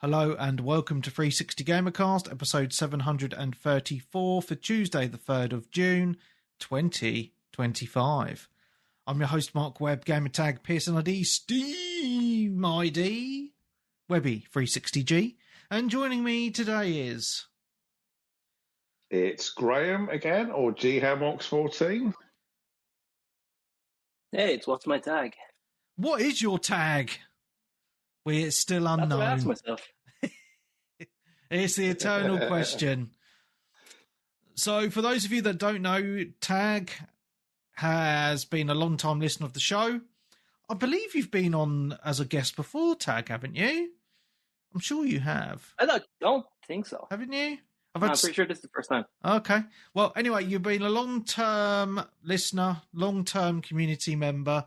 Hello and welcome to 360 Gamercast, episode 734 for Tuesday, the 3rd of June, 2025. I'm your host, Mark Webb, Gamertag, Pearson ID, Steam ID, Webby 360G, and joining me today is... It's Graham again, or GHamWox14. Hey, it's WhatsMyTag. What is your tag? We're still unknown. That's what I asked myself. It's the eternal question. So, for those of you that don't know, Tag has been a long-time listener of the show. I believe you've been on as a guest before, Tag, haven't you? I'm sure you have. I don't think so. Haven't you? I'm pretty sure this is the first time. Okay. Well, anyway, you've been a long-term listener, long-term community member,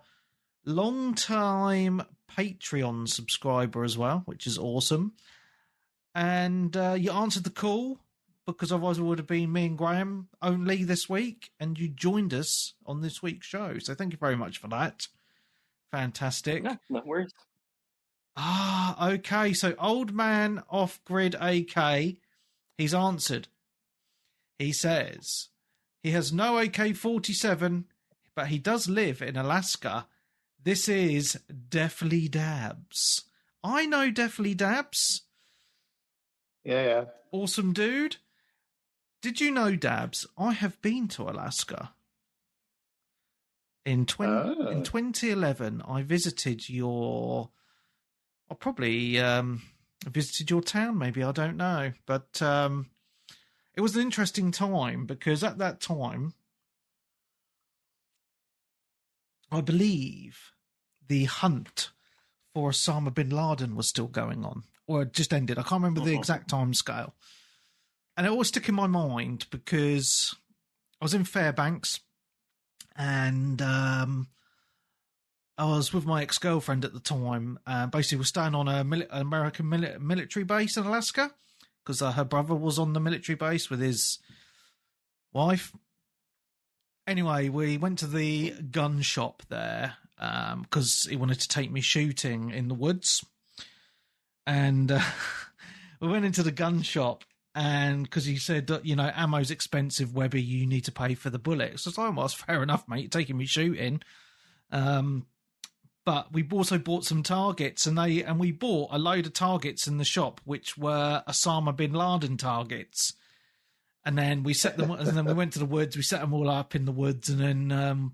long-time Patreon subscriber as well, which is awesome. And you answered the call, because otherwise it would have been me and Graham only this week, and you joined us on this week's show. So thank you very much for that. Fantastic. No worries. Okay. So Old Man Off-Grid AK, he's answered. He says he has no AK-47, but he does live in Alaska. This is Deathly Dabs. I know Deathly Dabs. Yeah. Awesome dude. Did you know, Dabs, I have been to Alaska. In 2011, I visited your... I probably visited your town, maybe, I don't know. But it was an interesting time, because at that time, I believe the hunt for Osama bin Laden was still going on, or it just ended. I can't remember the exact time scale. And it always stuck in my mind because I was in Fairbanks and I was with my ex-girlfriend at the time. Basically, we're staying on an American military base in Alaska because her brother was on the military base with his wife. Anyway, we went to the gun shop there because he wanted to take me shooting in the woods. And we went into the gun shop, and because he said that, you know, ammo's expensive, Webby, you need to pay for the bullets. So I was like, well, it's fair enough, mate, you're taking me shooting. But we also bought some targets, and we bought a load of targets in the shop, which were Osama bin Laden targets. And then we set them, and then we went to the woods. We set them all up in the woods, and then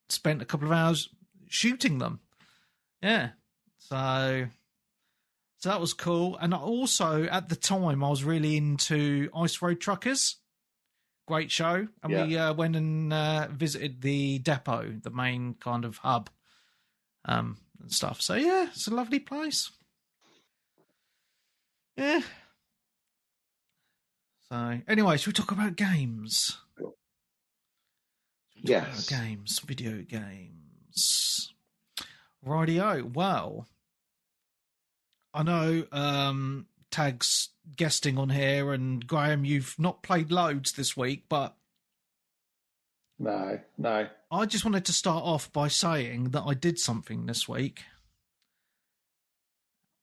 spent a couple of hours shooting them. Yeah, so that was cool. And also at the time, I was really into Ice Road Truckers. Great show, and we went and visited the depot, the main kind of hub, and stuff. So yeah, it's a lovely place. Yeah. So, anyway, should we talk about games? Yes. Games, video games. Rightio. Well, I know Tag's guesting on here, and Graham, you've not played loads this week, but... No. I just wanted to start off by saying that I did something this week.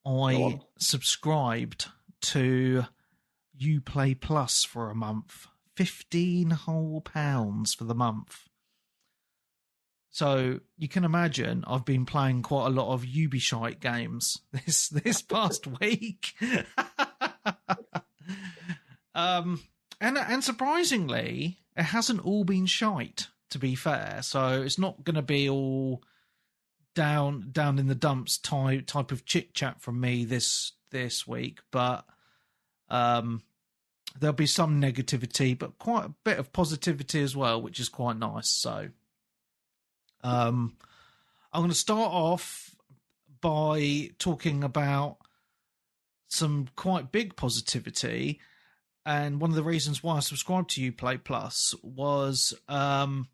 I subscribed to Uplay Plus for a month. £15 whole for the month. So you can imagine I've been playing quite a lot of Ubishite games this past week. And surprisingly, it hasn't all been shite, to be fair. So it's not going to be all down in the dumps type of chit chat from me this week, but there'll be some negativity, but quite a bit of positivity as well, which is quite nice. So I'm going to start off by talking about some quite big positivity. And one of the reasons why I subscribed to Uplay Plus was there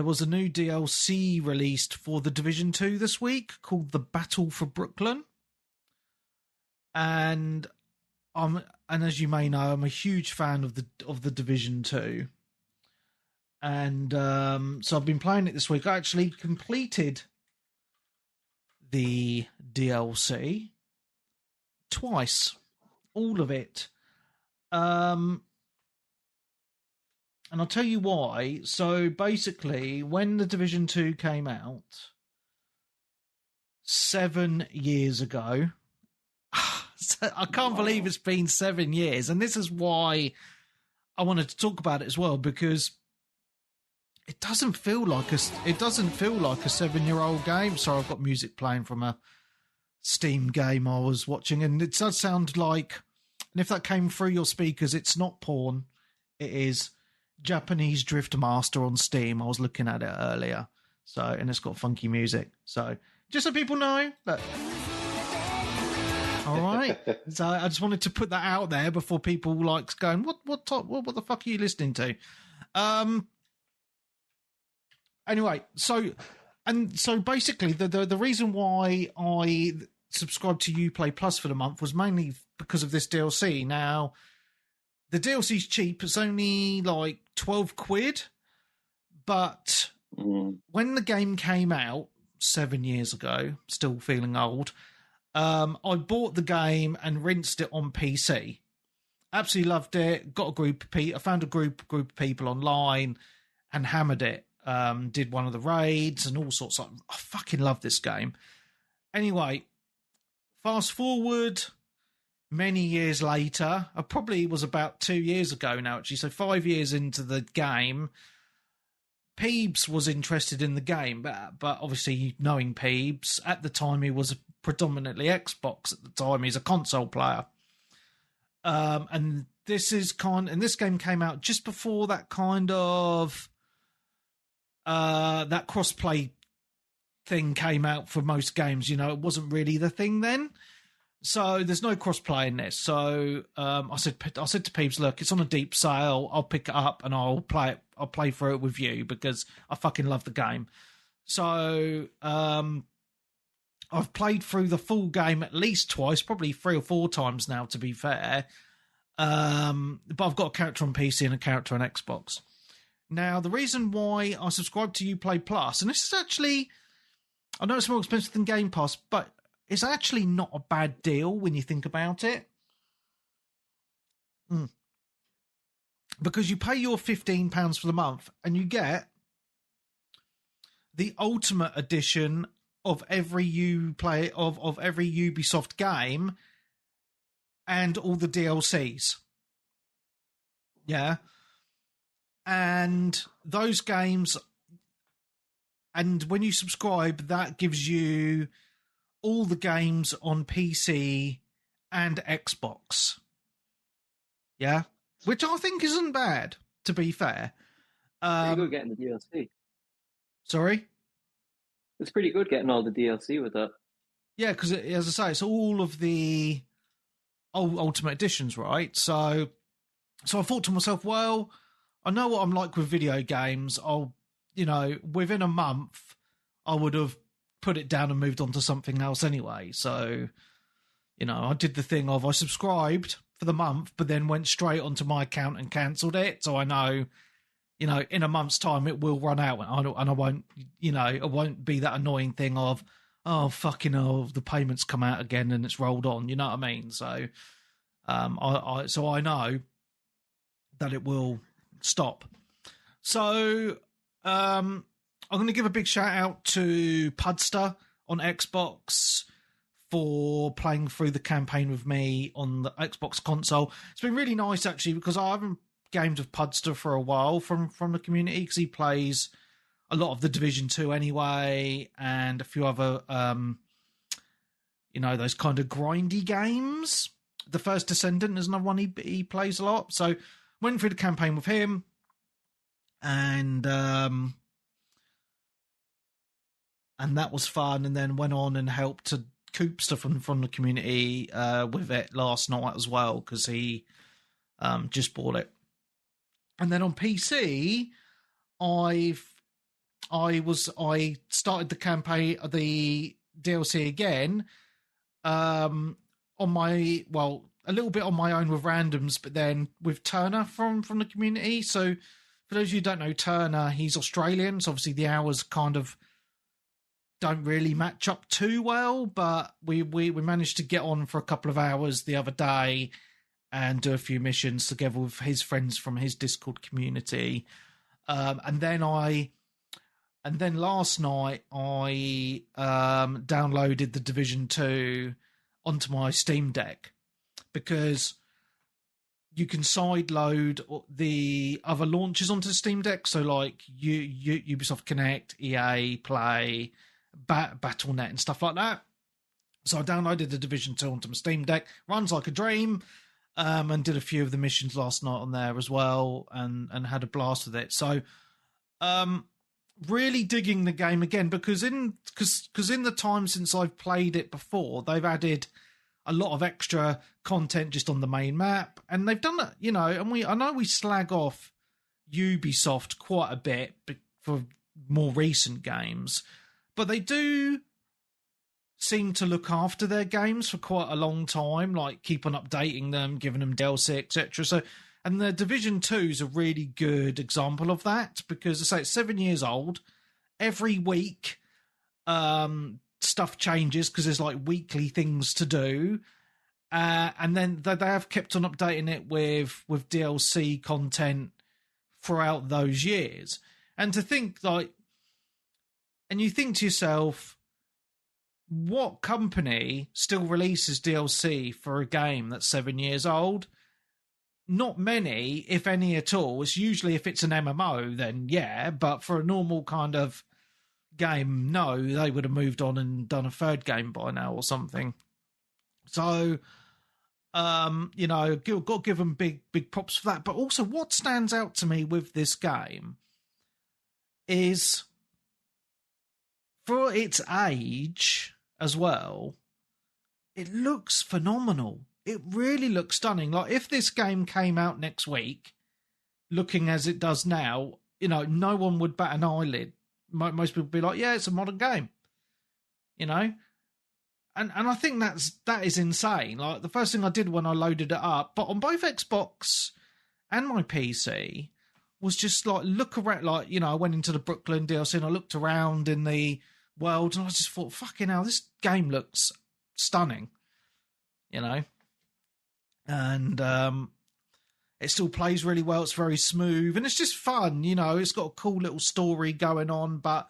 was a new DLC released for The Division 2 this week called The Battle for Brooklyn. And as you may know, I'm a huge fan of the Division 2. And so I've been playing it this week. I actually completed the DLC. twice, all of it. And I'll tell you why. So basically, when the Division 2 came out 7 years ago, I can't believe it's been 7 years. And this is why I wanted to talk about it as well, because it doesn't feel like a 7-year-old game. Sorry, I've got music playing from a Steam game I was watching, and it does sound like, and if that came through your speakers, it's not porn. It is Japanese Drift Master on Steam. I was looking at it earlier. So, and it's got funky music. So, just so people know that. All right. So, I just wanted to put that out there before people like going, what the fuck are you listening to? Anyway, so basically, the reason why I subscribed to Uplay Plus for the month was mainly because of this DLC. Now, the DLC's cheap. It's only like 12 quid. But when the game came out 7 years ago, still feeling old, I bought the game and rinsed it on PC. Absolutely loved it. Got a group of people. I found a group of people online and hammered it. Did one of the raids and all sorts of. I fucking love this game. Anyway, fast forward many years later. I probably was about 2 years ago now, actually. So 5 years into the game, Peebs was interested in the game, but obviously knowing Peebs at the time, he was predominantly Xbox at the time. He's a console player, and this game came out just before that kind of. That crossplay thing came out for most games. You know, it wasn't really the thing then. So there's no crossplay in this. So I said to Peeps, look, it's on a deep sale. I'll pick it up and I'll play it. I'll play through it with you because I fucking love the game. So I've played through the full game at least twice, probably 3 or 4 times now, to be fair. But I've got a character on PC and a character on Xbox. Now, the reason why I subscribe to Uplay Plus, and this is actually, I know it's more expensive than Game Pass, but it's actually not a bad deal when you think about it. Because you pay your £15 for the month and you get the ultimate edition of every of every Ubisoft game and all the DLCs. Yeah. And those games, and when you subscribe, that gives you all the games on PC and Xbox. Yeah. Which I think isn't bad, to be fair. Pretty good getting the DLC. Sorry? It's pretty good getting all the DLC with that. Yeah, because as I say, it's all of the Ultimate Editions, right? So I thought to myself, well, I know what I'm like with video games. Within a month, I would have put it down and moved on to something else anyway. So, I did the thing of I subscribed for the month, but then went straight onto my account and cancelled it. So I know, in a month's time, it will run out and I won't, it won't be that annoying thing of, oh, fucking hell, the payments come out again and it's rolled on. You know what I mean? So, I know that it will stop. So I'm going to give a big shout out to Pudster on Xbox for playing through the campaign with me on the Xbox console. It's been really nice actually, because I haven't gamed with Pudster for a while from the community, because he plays a lot of the Division 2 anyway and a few other those kind of grindy games. The First Descendant is another one he plays a lot. So went through the campaign with him, and that was fun. And then went on and helped to Coopster from the community with it last night as well, because he just bought it. And then on PC, I started the campaign, the DLC again, a little bit on my own with randoms, but then with Turner from the community. So for those of you who don't know Turner, he's Australian, so obviously the hours kind of don't really match up too well, but we managed to get on for a couple of hours the other day and do a few missions together with his friends from his Discord community. And then last night I downloaded the Division 2 onto my Steam Deck, because you can sideload the other launchers onto the Steam Deck. So like Ubisoft Connect, EA Play, Battle.net and stuff like that. So I downloaded the Division 2 onto my Steam Deck. Runs like a dream. And did a few of the missions last night on there as well, and had a blast with it. So really digging the game again, because in the time since I've played it before, they've added a lot of extra content just on the main map, and they've done that, you know. And I know we slag off Ubisoft quite a bit for more recent games, but they do seem to look after their games for quite a long time, like keep on updating them, giving them DLC, etc. So, and the Division 2 is a really good example of that, because I say it's 7 years old. Every week, stuff changes because there's like weekly things to do, and then they have kept on updating it with DLC content throughout those years. And to think like, and you think to yourself, what company still releases DLC for a game that's 7 years old? Not many, if any at all. It's usually, if it's an MMO, then yeah, but for a normal kind of game, no, they would have moved on and done a third game by now or something. So, you know, got to give them big props for that. But also, what stands out to me with this game is, for its age as well, it looks phenomenal. It really looks stunning. Like, if this game came out next week, looking as it does now, you know, no one would bat an eyelid. Most people would be like, yeah, it's a modern game, you know? And I think that is insane. Like, the first thing I did when I loaded it up, but on both Xbox and my PC, was just like look around. Like, you know, I went into the Brooklyn DLC and I looked around in the world, and I just thought, fucking hell, this game looks stunning, you know? And it still plays really well. It's very smooth, and it's just fun, you know? It's got a cool little story going on, but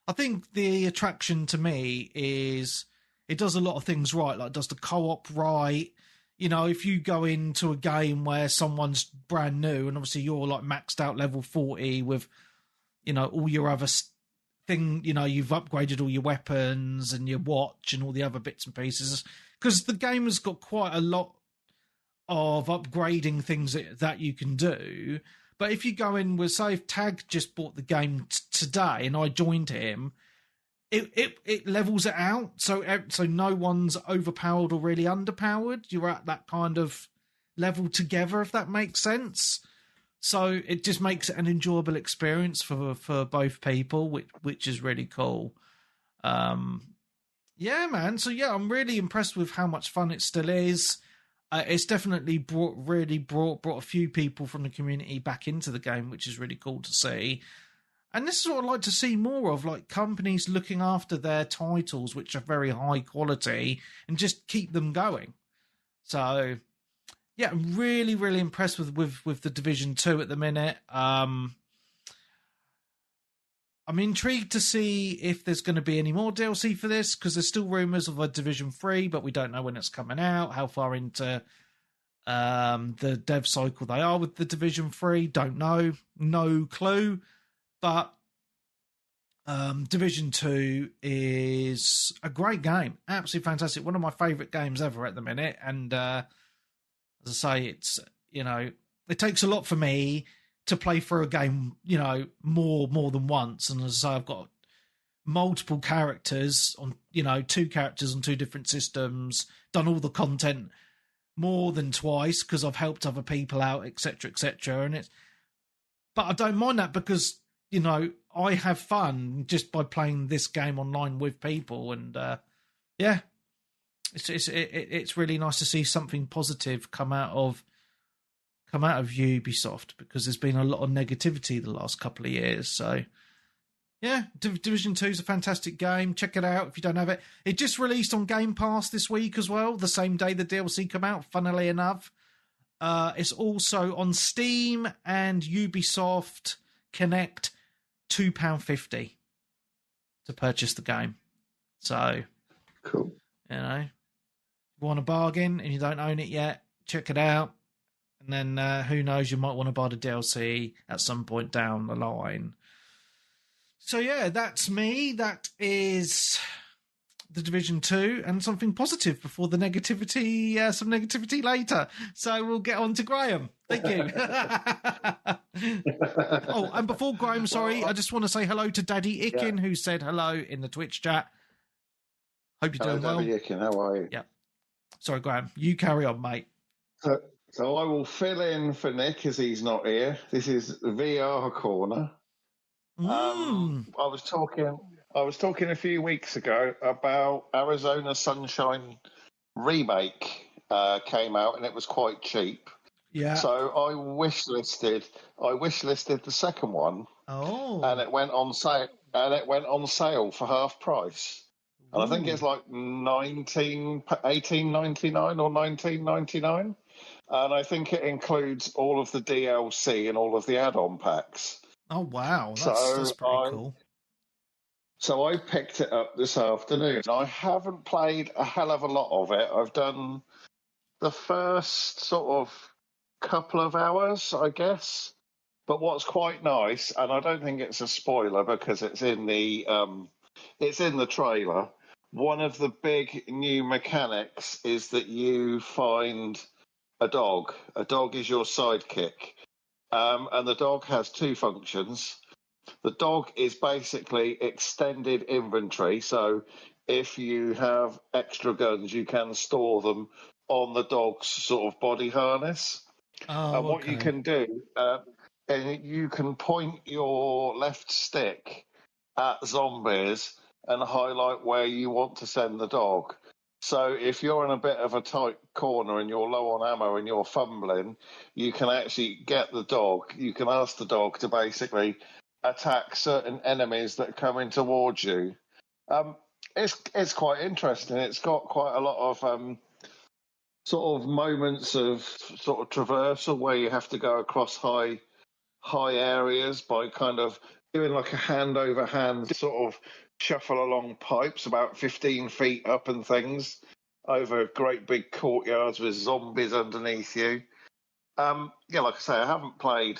I think the attraction to me is it does a lot of things right. Like, it does the co-op right. You know, if you go into a game where someone's brand new, and obviously you're like maxed out level 40 with, you know, all your other thing, you know, you've upgraded all your weapons and your watch and all the other bits and pieces, because the game has got quite a lot of upgrading things that you can do. But if you go in with, say, if Tag just bought the game today and I joined him, it levels it out, so no one's overpowered or really underpowered. You're at that kind of level together, if that makes sense. So it just makes it an enjoyable experience for both people, which is really cool. Yeah, man. So yeah, I'm really impressed with how much fun it still is. It's definitely brought a few people from the community back into the game, which is really cool to see. And this is what I'd like to see more of, like companies looking after their titles, which are very high quality, and just keep them going. So, yeah, I'm really, really impressed with the Division 2 at the minute. I'm intrigued to see if there's going to be any more DLC for this, because there's still rumours of a Division 3, but we don't know when it's coming out, how far into the dev cycle they are with the Division 3. Don't know. No clue. But Division 2 is a great game. Absolutely fantastic. One of my favourite games ever at the minute. And as I say, it's, you know, it takes a lot for me to play through a game, you know, more than once. And as I say, I've got multiple characters on, you know, 2 characters on 2 different systems, done all the content more than twice because I've helped other people out, etc., etc. And but I don't mind that, because, you know, I have fun just by playing this game online with people, and yeah, it's really nice to see something positive come out of Ubisoft, because there's been a lot of negativity the last couple of years. So Yeah, Division 2 is a fantastic game. Check it out if you don't have it. It just released on Game Pass this week as well, the same day the DLC come out, funnily enough. It's also on Steam and Ubisoft Connect, £2.50 to purchase the game. So, Cool. you know, if you want a bargain and you don't own it yet, check it out. And then who knows, you might want to buy the DLC at some point down the line. So yeah, that's me. That is the Division 2 and something positive before the negativity, some negativity later. So we'll get on to Graham. Thank you. Oh, and before Graham, sorry, I just want to say hello to Daddy Ikin, who said hello in the Twitch chat. Hope you're doing well. Daddy Ikin, how are you? Yeah. Sorry, Graham. You carry on, mate. So I will fill in for Nick as he's not here. This is VR Corner. I was talking a few weeks ago about Arizona Sunshine remake came out and it was quite cheap. Yeah. So I wishlisted the second one. Oh. And it went on sale. For half price. And I think it's like $18.99 or $19.99. And I think it includes all of the DLC and all of the add-on packs. Oh, wow. That's pretty cool. So I picked it up this afternoon. I haven't played a hell of a lot of it. I've done the first sort of couple of hours, I guess. But what's quite nice, and I don't think it's a spoiler because it's in the trailer, one of the big new mechanics is that you find a dog. A dog is your sidekick. And the dog has two functions. The dog is basically extended inventory. So if you have extra guns, you can store them on the dog's sort of body harness. And what you can do, you can point your left stick at zombies and highlight where you want to send the dog. So if you're in a bit of a tight corner and you're low on ammo and you're fumbling, you can actually get the dog. You can ask the dog to basically attack certain enemies that are coming towards you. It's quite interesting. It's got quite a lot of sort of moments of sort of traversal where you have to go across high areas by kind of doing like a hand over hand sort of shuffle along pipes about 15 feet up and things over great big courtyards with zombies underneath you. Like I say, I haven't played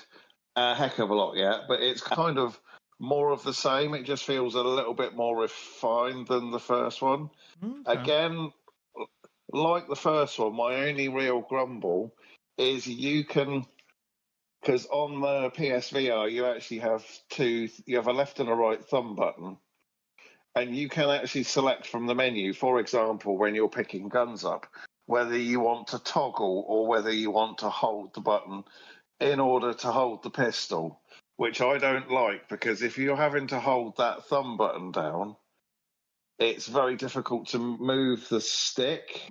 a heck of a lot yet, but it's kind of more of the same. It just feels a little bit more refined than the first one. Okay. Again, like the first one, my only real grumble is you can... Because on the PSVR, you actually have you have a left and a right thumb button, and you can actually select from the menu, for example, when you're picking guns up, whether you want to toggle or whether you want to hold the button in order to hold the pistol, which I don't like, because if you're having to hold that thumb button down, it's very difficult to move the stick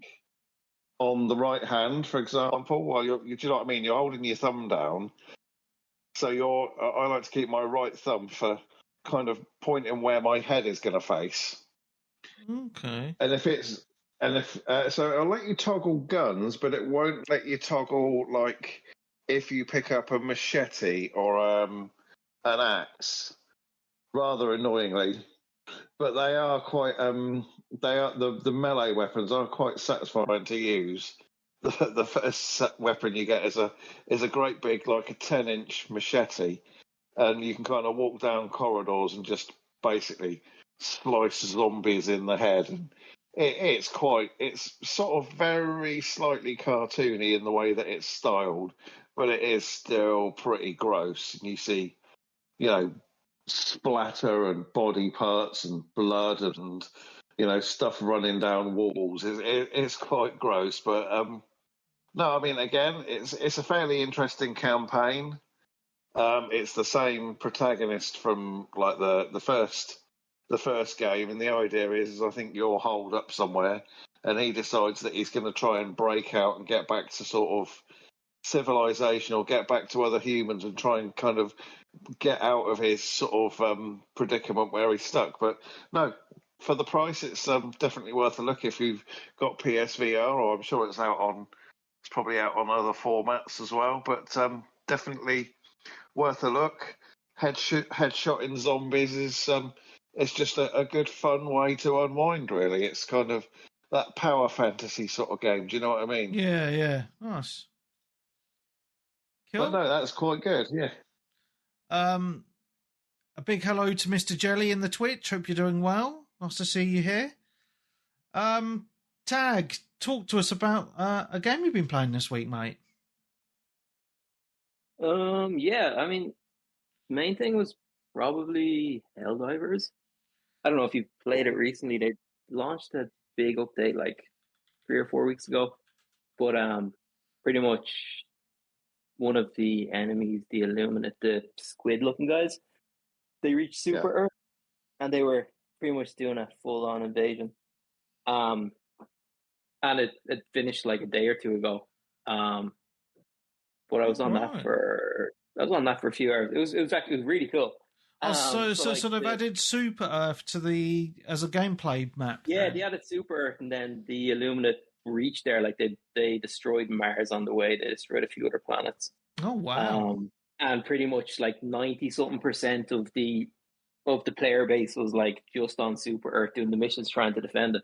on the right hand, for example, while do you know what I mean? You're holding your thumb down. So I like to keep my right thumb for kind of pointing where my head is going to face. Okay. So it'll let you toggle guns, but it won't let you toggle, like, if you pick up a machete or an axe. Rather annoyingly. But they are quite the melee weapons are quite satisfying to use. The first weapon you get is a great big, like a 10-inch machete, and you can kind of walk down corridors and just basically slice zombies in the head. And it's sort of very slightly cartoony in the way that it's styled, but it is still pretty gross. And you see, splatter and body parts and blood and stuff running down walls. It's quite gross, but no, I mean, again, it's a fairly interesting campaign. It's the same protagonist from like the first game, and the idea is I think you're holed up somewhere, and he decides that he's going to try and break out and get back to sort of civilization or get back to other humans and try and kind of get out of his sort of predicament where he's stuck. But no, for the price, it's definitely worth a look if you've got PSVR, or I'm sure it's probably out on other formats as well. But definitely worth a look. Headshotting zombies is it's just a good fun way to unwind. Really, it's kind of that power fantasy sort of game. Do you know what I mean? Yeah. Nice. Cool. But no, that's quite good. Yeah. A big hello to Mr. Jelly in the Twitch. Hope you're doing well. Nice to see you here. Tag, talk to us about a game you've been playing this week, mate. Yeah, I mean, main thing was probably Helldivers. I don't know if you've played it recently. They launched a big update like 3 or 4 weeks ago, but pretty much one of the enemies, the Illuminate, the squid-looking guys, they reached Super Earth, and they were pretty much doing a full-on invasion. And it finished like a day or two ago. But I was on that for a few hours. It was actually really cool. So they've added Super Earth to as a gameplay map. Yeah, then. They added Super Earth, and then the Illuminate reached there. Like they destroyed Mars on the way. They destroyed a few other planets. Oh wow! And pretty much like 90-something% of the player base was like just on Super Earth doing the missions, trying to defend it.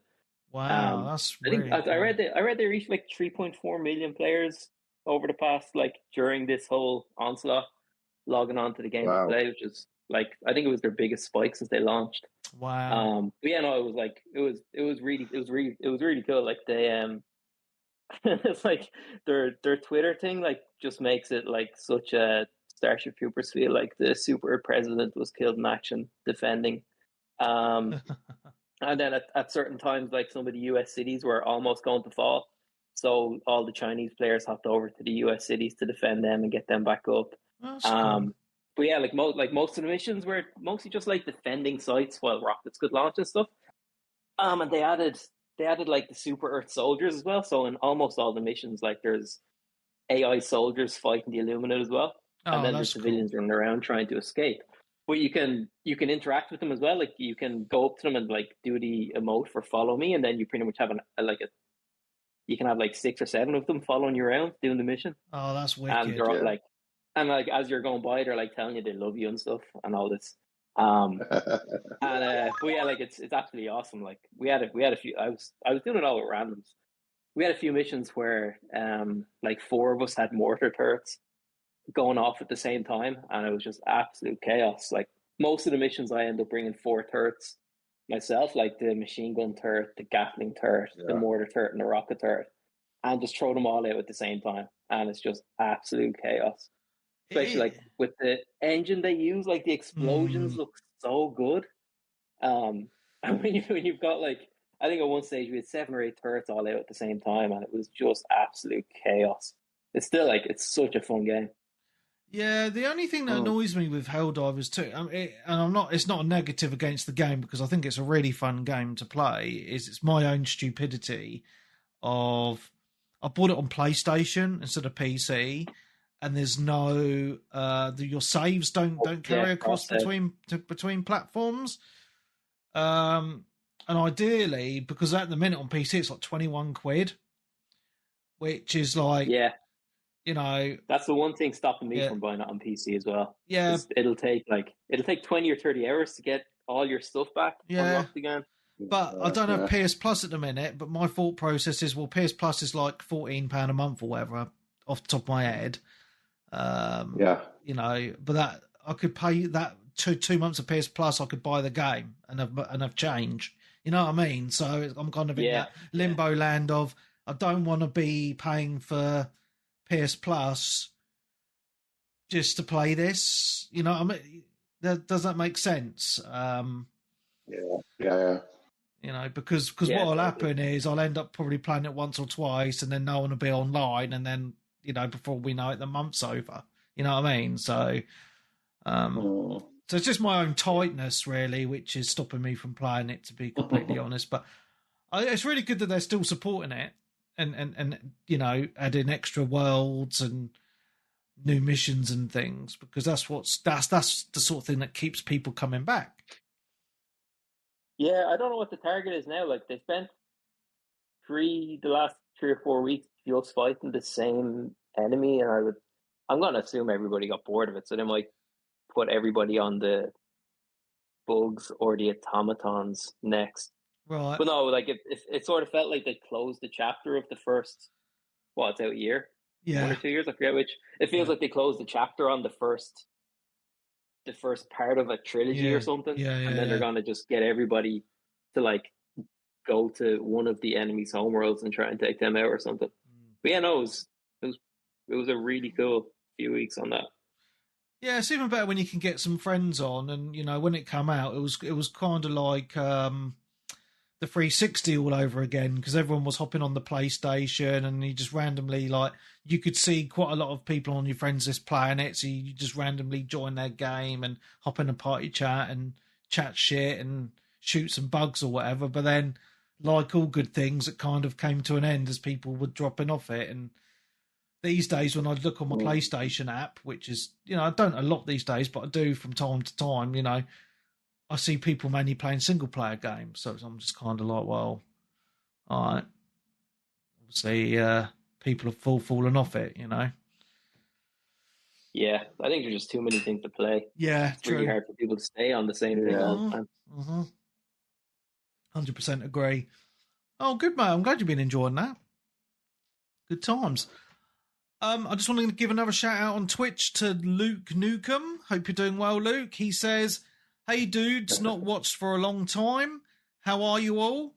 Wow, that's really cool. I read they reached like 3.4 million players over the past, like, during this whole onslaught, logging on to the game to play, which is like, I think it was their biggest spike since they launched. Wow. But yeah, no, it was like it was really cool. Like they it's like their Twitter thing like just makes it like such a Starship Troopers feel. Like the super president was killed in action defending. And then at certain times, like some of the US cities were almost going to fall. So all the Chinese players hopped over to the US cities to defend them and get them back up. That's cool. But yeah, like most of the missions were mostly just like defending sites while rockets could launch and stuff. And they added like the Super Earth soldiers as well. So in almost all the missions, like there's AI soldiers fighting the Illuminate as well. And then the civilians running around trying to escape. But you can interact with them as well. Like you can go up to them and like do the emote for follow me, and then you pretty much have you can have like 6 or 7 of them following you around doing the mission. Oh, that's wicked. And they're all like, and like as you're going by, they're like telling you they love you and stuff and all this. But yeah, like it's absolutely awesome. Like we had a few. I was doing it all with randoms. We had a few missions where like 4 of us had mortar turrets going off at the same time, and it was just absolute chaos. Like most of the missions, I end up bringing 4 turrets myself, like the machine gun turret, the Gatling turret, the mortar turret, and the rocket turret, and just throw them all out at the same time, and it's just absolute chaos. Especially like with the engine they use, like the explosions look so good. And when you've got like, I think at one stage we had 7 or 8 turrets all out at the same time, and it was just absolute chaos. It's still like, it's such a fun game. Yeah, the only thing that annoys me with Helldivers too, it's not a negative against the game because I think it's a really fun game to play, is it's my own stupidity of, I bought it on PlayStation instead of PC, and there's no, your saves don't carry across between platforms. And ideally, because at the minute on PC it's like 21 quid, which is like, you know, that's the one thing stopping me from buying it on PC as well. Yeah, it'll take 20 or 30 hours to get all your stuff back unlocked again. But I don't have PS Plus at the minute. But my thought process is, well, PS Plus is like £14 a month or whatever, off the top of my head. You know, but that I could pay that 2 months of PS Plus. I could buy the game and have change. You know what I mean? So I'm kind of in that limbo land of, I don't want to be paying for PS Plus just to play this, you know. I mean, does that make sense? You know, because what will happen is I'll end up probably playing it once or twice, and then no one will be online, and then, you know, before we know it, the month's over. You know what I mean? So, so it's just my own tightness, really, which is stopping me from playing it, to be completely honest. But it's really good that they're still supporting it. and you know, adding extra worlds and new missions and things, because that's the sort of thing that keeps people coming back. Yeah, I don't know what the target is now. Like, they spent the last 3 or 4 weeks just fighting the same enemy, and I'm gonna assume everybody got bored of it, so they might put everybody on the bugs or the automatons next. Right. But no, like it sort of felt like they closed the chapter of the first, it's out a year, Yeah. 1 or 2 years, I forget which. It feels like they closed the chapter on the first part of a trilogy or something, and then they're gonna just get everybody to like go to one of the enemy's homeworlds and try and take them out or something. But yeah, no, it was a really cool few weeks on that. Yeah, it's even better when you can get some friends on, and you know, when it come out, it was kind of like the 360 all over again, because everyone was hopping on the PlayStation, and you just randomly, like, you could see quite a lot of people on your friends list playing it, so you just randomly join their game and hop in a party chat and chat shit and shoot some bugs or whatever. But then, like all good things, it kind of came to an end as people were dropping off it. And these days, when I look on my PlayStation app, which is, you know, I don't a lot these days, but I do from time to time, you know, I see people mainly playing single player games. So I'm just kind of like, well, all right. Obviously, people have fallen off it, you know. Yeah, I think there's just too many things to play. Yeah, it's really hard for people to stay on the same thing all the time. 100% agree. Oh, good, mate. I'm glad you've been enjoying that. Good times. I just wanted to give another shout out on Twitch to Luke Newcomb. Hope you're doing well, Luke. He says, "Hey dudes, not watched for a long time. How are you all?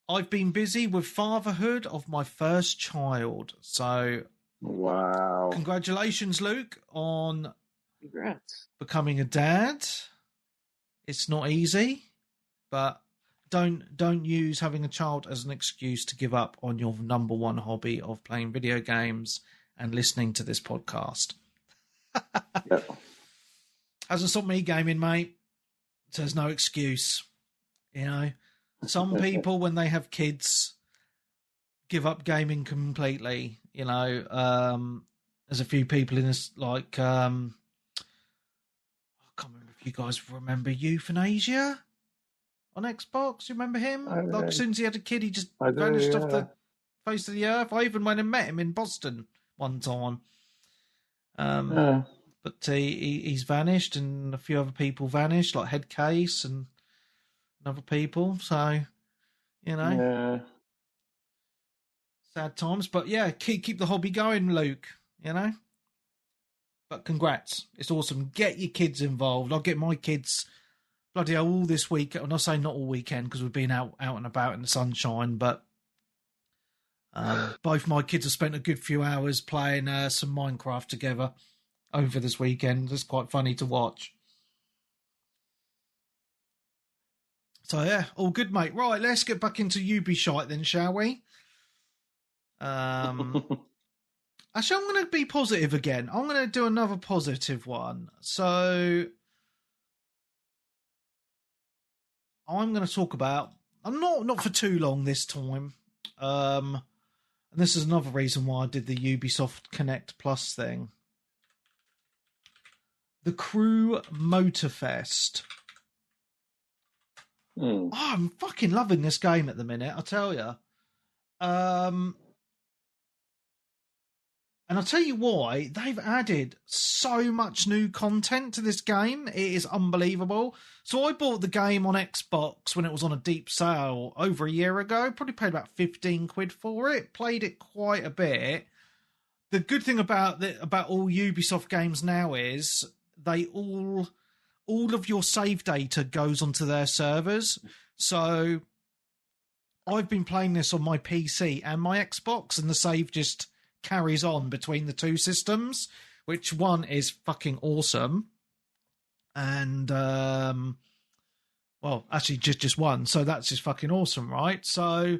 I've been busy with fatherhood of my first child." So, wow. Congratulations, Luke, on becoming a dad. It's not easy, but don't use having a child as an excuse to give up on your number one hobby of playing video games and listening to this podcast. Yep. Hasn't stopped me gaming, mate. So there's no excuse. You know, some people, when they have kids, give up gaming completely. You know, there's a few people in this, like, I can't remember if you guys remember Euthanasia on Xbox. You remember him? Like, as soon as he had a kid, he just vanished off the face of the earth. I even went and met him in Boston one time. But he's vanished, and a few other people vanished, like Headcase and other people. So, you know, sad times. But yeah, keep the hobby going, Luke. You know. But congrats, it's awesome. Get your kids involved. I'll get my kids bloody hell all this week. And I'll say not all weekend because we've been out and about in the sunshine. But both my kids have spent a good few hours playing some Minecraft together over this weekend. It's quite funny to watch. So yeah, all good, mate. Right, let's get back into Ubishite then, shall we? Actually, I'm going to be positive again. I'm going to do another positive one. So I'm going to talk about, I'm not for too long this time. And this is another reason why I did the Ubisoft Connect Plus thing. The Crew Motorfest. Oh, I'm fucking loving this game at the minute, I'll tell you. And I'll tell you why. They've added so much new content to this game. It is unbelievable. So I bought the game on Xbox when it was on a deep sale over a year ago. Probably paid about 15 quid for it. Played it quite a bit. The good thing about all Ubisoft games now is they all of your save data goes onto their servers. So I've been playing this on my PC and my Xbox, and the save just carries on between the two systems, which one is fucking awesome. And well, actually just one, so that's just fucking awesome, right? So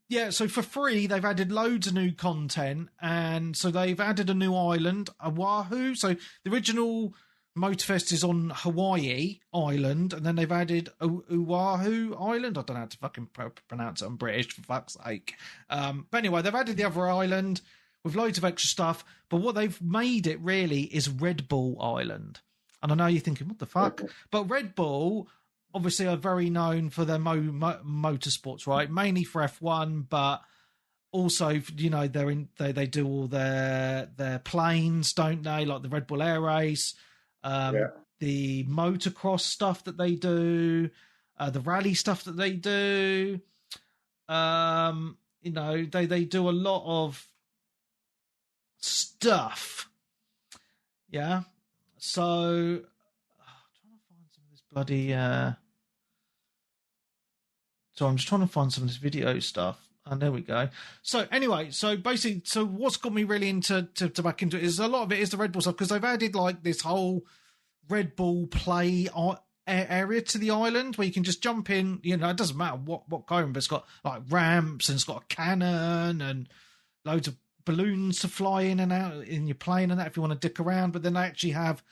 yeah, so for free they've added loads of new content, and so they've added a new island, Oahu. So the original Motorfest is on Hawaii Island, and then they've added Oahu Island. I don't know how to fucking pronounce it. I'm British, for fuck's sake. But anyway, they've added the other island with loads of extra stuff. But what they've made it really is Red Bull Island. And I know you're thinking, what the fuck? But Red Bull, obviously, are very known for their motorsports, right? Mainly for F1, but also, you know, they do all their planes, don't they? Like the Red Bull Air Race. The motocross stuff that they do, the rally stuff that they do. You know, they do a lot of stuff. Yeah. So, I'm trying to find some of this bloody. So I'm just trying to find some of this video stuff. And there we go. So anyway, so basically, so what's got me really into to back into it is a lot of it is the Red Bull stuff, because they've added like this whole Red Bull play area to the island where you can just jump in. You know, it doesn't matter what kind, but it's got like ramps and it's got a cannon and loads of balloons to fly in and out in your plane and that if you want to dick around. But then they actually have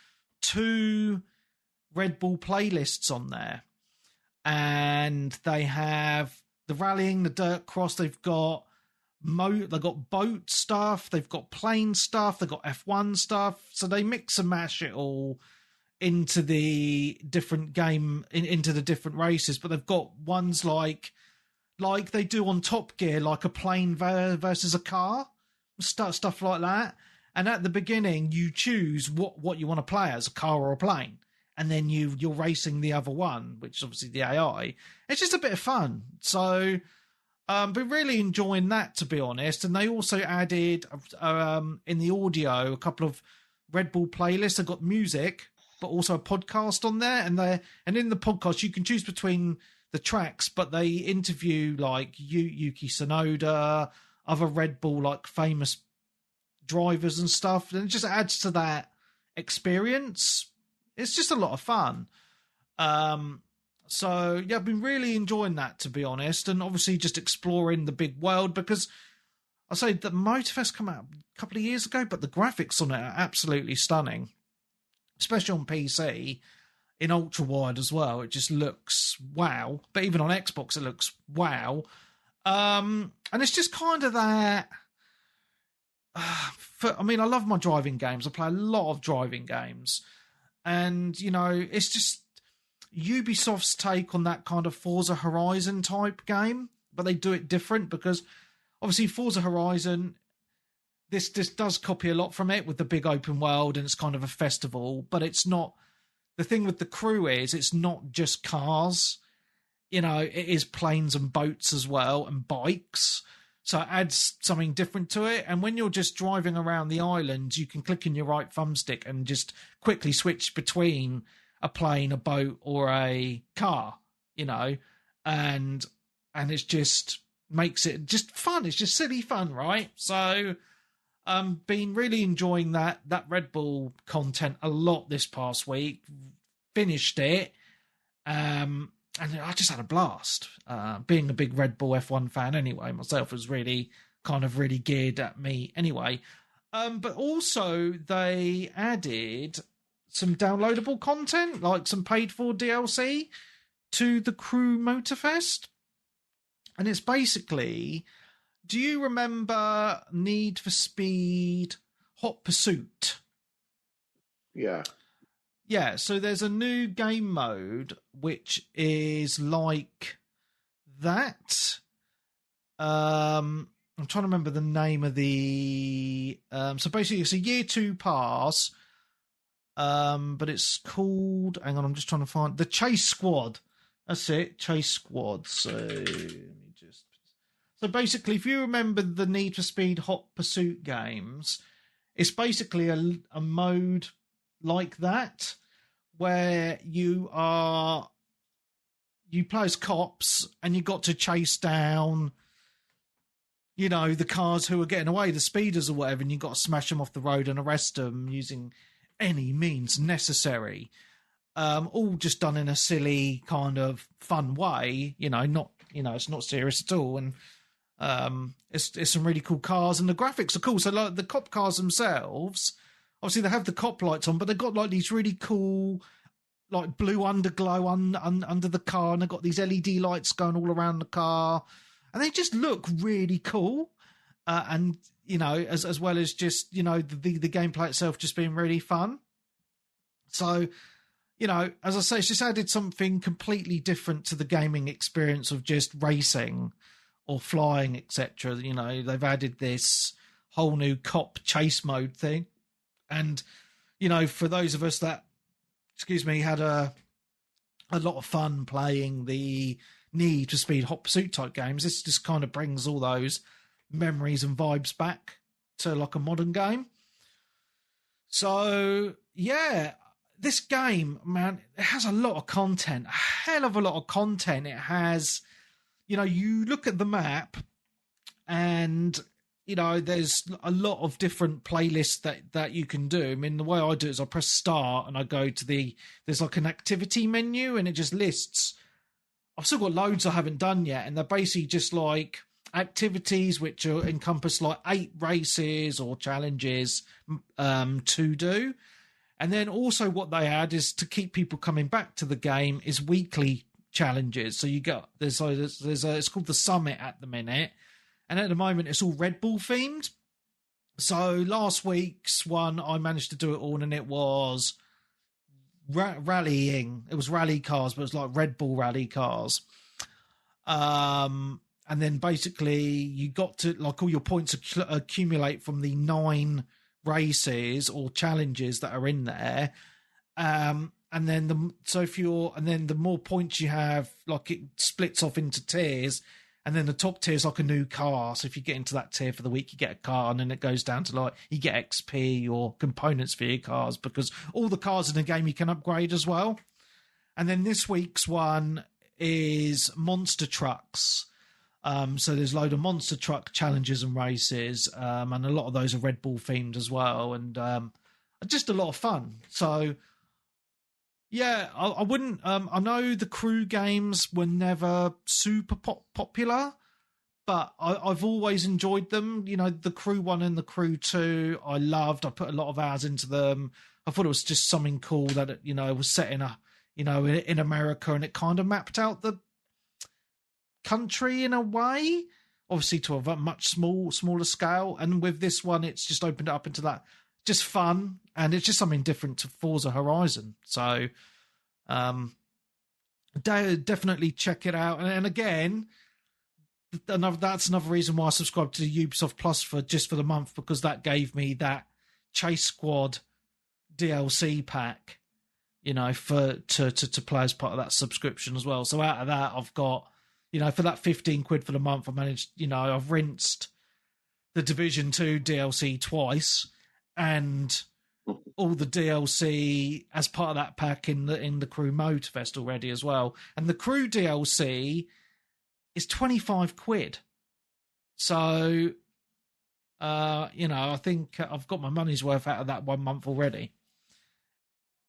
2 Red Bull playlists on there, and they have the rallying, the dirt cross. They've got boat stuff. They've got plane stuff. They've got F1 stuff. So they mix and mash it all into the different game, into the different races. But they've got ones like they do on Top Gear, like a plane versus a car, stuff like that. And at the beginning, you choose what you want to play as, a car or a plane. And then you're racing the other one, which is obviously the AI. It's just a bit of fun. So, been really enjoying that, to be honest. And they also added in the audio a couple of Red Bull playlists. They've got music, but also a podcast on there. And in the podcast, you can choose between the tracks, but they interview like Yuki Tsunoda, other Red Bull like famous drivers and stuff. And it just adds to that experience. It's just a lot of fun. So, yeah, I've been really enjoying that, to be honest. And obviously just exploring the big world, because I say that Motorfest came out a couple of years ago, but the graphics on it are absolutely stunning, especially on PC in ultra wide as well. It just looks wow. But even on Xbox, it looks wow. And it's just kind of that. I mean, I love my driving games. I play a lot of driving games. And, you know, it's just Ubisoft's take on that kind of Forza Horizon type game, but they do it different because obviously Forza Horizon, this does copy a lot from it with the big open world and it's kind of a festival, but it's not. The thing with the crew is it's not just cars, you know, it is planes and boats as well and bikes. So it adds something different to it. And when you're just driving around the island, you can click in your right thumbstick and just quickly switch between a plane, a boat, or a car, you know, and it just makes it just fun. It's just silly fun, right? So been really enjoying that Red Bull content a lot this past week. Finished it. And I just had a blast. Being a big Red Bull F1 fan anyway, myself was really geared at me anyway. But also they added some downloadable content, like some paid for DLC to the Crew Motorfest. And it's basically, do you remember Need for Speed Hot Pursuit? Yeah. Yeah, so there's a new game mode which is like that. I'm trying to remember the name of the. So basically, it's a year 2 pass, but it's called. Hang on, I'm just trying to find the Chase Squad. That's it, Chase Squad. So let me just. So basically, if you remember the Need for Speed Hot Pursuit games, it's basically a mode like that, where you play as cops and you got to chase down, you know, the cars who are getting away, the speeders or whatever, and you got to smash them off the road and arrest them using any means necessary. All just done in a silly kind of fun way, you know, not, you know, it's not serious at all. And it's some really cool cars and the graphics are cool. So like the cop cars themselves obviously they have the cop lights on, but they've got like these really cool, like blue underglow under the car, and they've got these LED lights going all around the car, and they just look really cool. And you know, as well as just, you know, the gameplay itself just being really fun. So, you know, as I say, it's just added something completely different to the gaming experience of just racing or flying, etc. You know, they've added this whole new cop chase mode thing, and you know, for those of us that, had a lot of fun playing the Need for Speed Hot Pursuit type games, this just kind of brings all those memories and vibes back to like a modern game. So yeah, this game, man, it has a lot of content, a hell of a lot of content. It has, you know, you look at the map and, you know, there's a lot of different playlists that you can do. I mean, the way I do it is I press start and I go to there's like an activity menu, and it just lists, I've still got loads I haven't done yet, and they're basically just like activities which encompass like 8 races or challenges to do. And then also what they add is, to keep people coming back to the game, is weekly challenges. So you got, there's it's called the Summit at the minute, and at the moment it's all Red Bull themed. So last week's one, I managed to do it all, and it was rallying. It was rally cars, but it was like Red Bull rally cars. And then basically you got to, like, all your points accumulate from the 9 races or challenges that are in there. And then the more points you have, like, it splits off into tiers, and then the top tier is like a new car. So if you get into that tier for the week, you get a car, and then it goes down to like, you get XP or components for your cars, because all the cars in the game you can upgrade as well. And then this week's one is monster trucks. So there's a load of monster truck challenges and races, and a lot of those are Red Bull themed as well, and just a lot of fun. So yeah, I wouldn't. I know the crew games were never super popular, but I've always enjoyed them. You know, the crew 1 and the crew 2, I loved. I put a lot of hours into them. I thought it was just something cool that it, you know, was set in in America, and it kind of mapped out the country in a way, obviously to a much smaller scale. And with this one, it's just opened it up into that, just fun, and it's just something different to Forza Horizon. So definitely check it out. And again, that's another reason why I subscribed to the Ubisoft Plus for the month, because that gave me that Chase Squad DLC pack, you know, to play as part of that subscription as well. So out of that, I've got, you know, for that 15 quid for the month, I managed, you know, I've rinsed the Division 2 DLC twice, and all the DLC as part of that pack in the Crew Motorfest already as well. And the Crew DLC is 25 quid. So, you know, I think I've got my money's worth out of that 1 month already,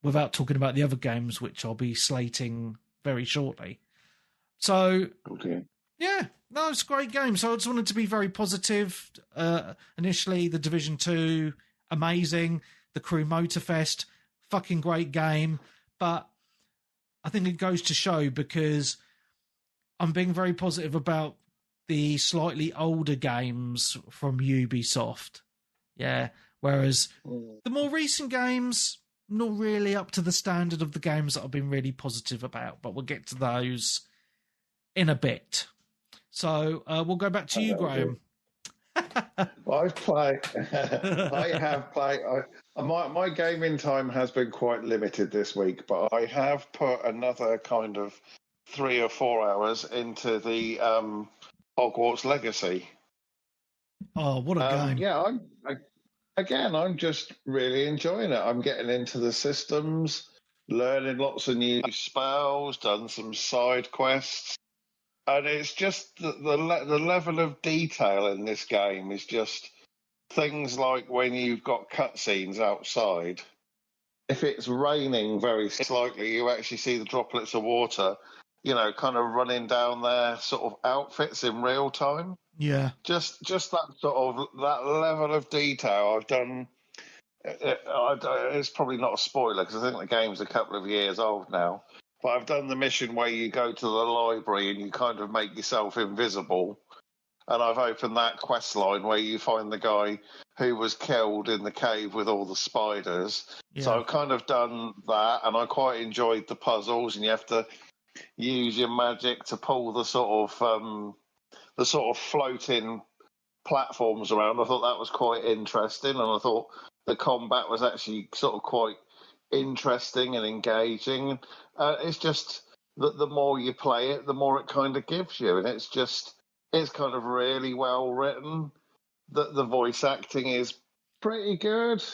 without talking about the other games, which I'll be slating very shortly. So, okay. Yeah, no, it's a great game. So I just wanted to be very positive. Initially, the Division 2, amazing. The Crew Motorfest, fucking great game. But I think it goes to show, because I'm being very positive about the slightly older games from Ubisoft. Yeah, whereas the more recent games, not really up to the standard of the games that I've been really positive about. But we'll get to those in a bit. So we'll go back to you, Graham. I have played. My gaming time has been quite limited this week, but I have put another kind of 3 or 4 hours into the Hogwarts Legacy. Oh, what a game! Yeah, I'm just really enjoying it. I'm getting into the systems, learning lots of new spells, done some side quests. And it's just the level of detail in this game is just things like when you've got cutscenes outside. If it's raining very slightly, you actually see the droplets of water, you know, kind of running down their sort of outfits in real time. Yeah. Just that sort of, that level of detail. I've done it's probably not a spoiler because I think the game's a couple of years old now. But I've done the mission where you go to the library and you kind of make yourself invisible. And I've opened that quest line where you find the guy who was killed in the cave with all the spiders. Yeah. So I've kind of done that, and I quite enjoyed the puzzles. And you have to use your magic to pull the sort of floating platforms around. I thought that was quite interesting, and I thought the combat was actually sort of quite interesting and engaging. It's just that the more you play it, the more it kind of gives you, and it's kind of really well written. The voice acting is pretty good.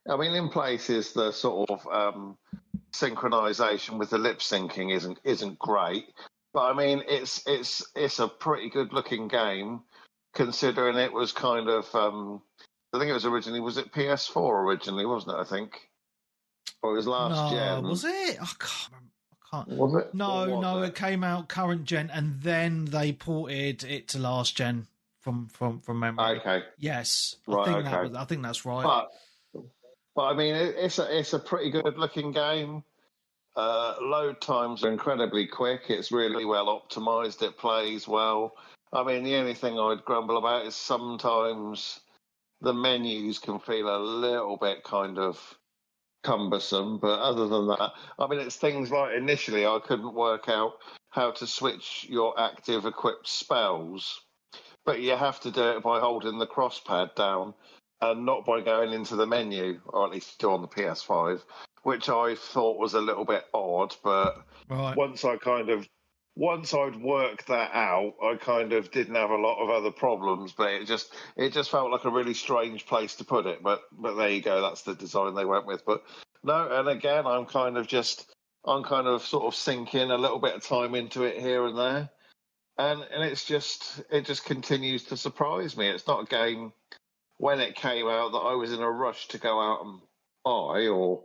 I mean, in places the sort of synchronization with the lip syncing isn't great, but I mean it's a pretty good looking game considering it was kind of I think it was it PS4 originally, wasn't it? I think, or it was last gen. Was it? I can't remember. Was it? No, it came out current gen, and then they ported it to last gen from memory. Okay. Yes, Right. I think that's right. But I mean, it's a pretty good looking game. Load times are incredibly quick. It's really well optimized. It plays well. I mean, the only thing I'd grumble about is sometimes the menus can feel a little bit kind of cumbersome, but other than that, I mean, it's things like initially I couldn't work out how to switch your active equipped spells, but you have to do it by holding the cross pad down and not by going into the menu, or at least still on the PS5, which I thought was a little bit odd, but right. once I'd worked that out, I kind of didn't have a lot of other problems, but it just felt like a really strange place to put it. But there you go, that's the design they went with. But no, and again, I'm kind of sort of sinking a little bit of time into it here and there, and it just continues to surprise me. It's not a game when it came out that I was in a rush to go out and buy or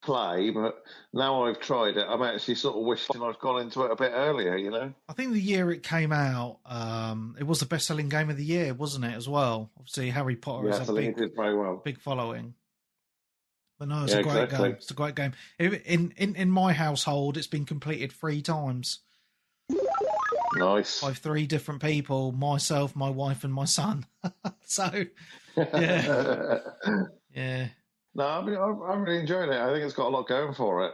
play, but now I've tried it, I'm actually sort of wishing I'd gone into it a bit earlier, you know? I think the year it came out, it was the best-selling game of the year, wasn't it, as well? Obviously, Harry Potter Yes, I think it did very well. Big following. But no, it's a great game. It's a great game. In my household, it's been completed 3 times. Nice. By 3 different people, myself, my wife, and my son. So, yeah. Yeah. No, I mean, I'm really enjoying it. I think it's got a lot going for it.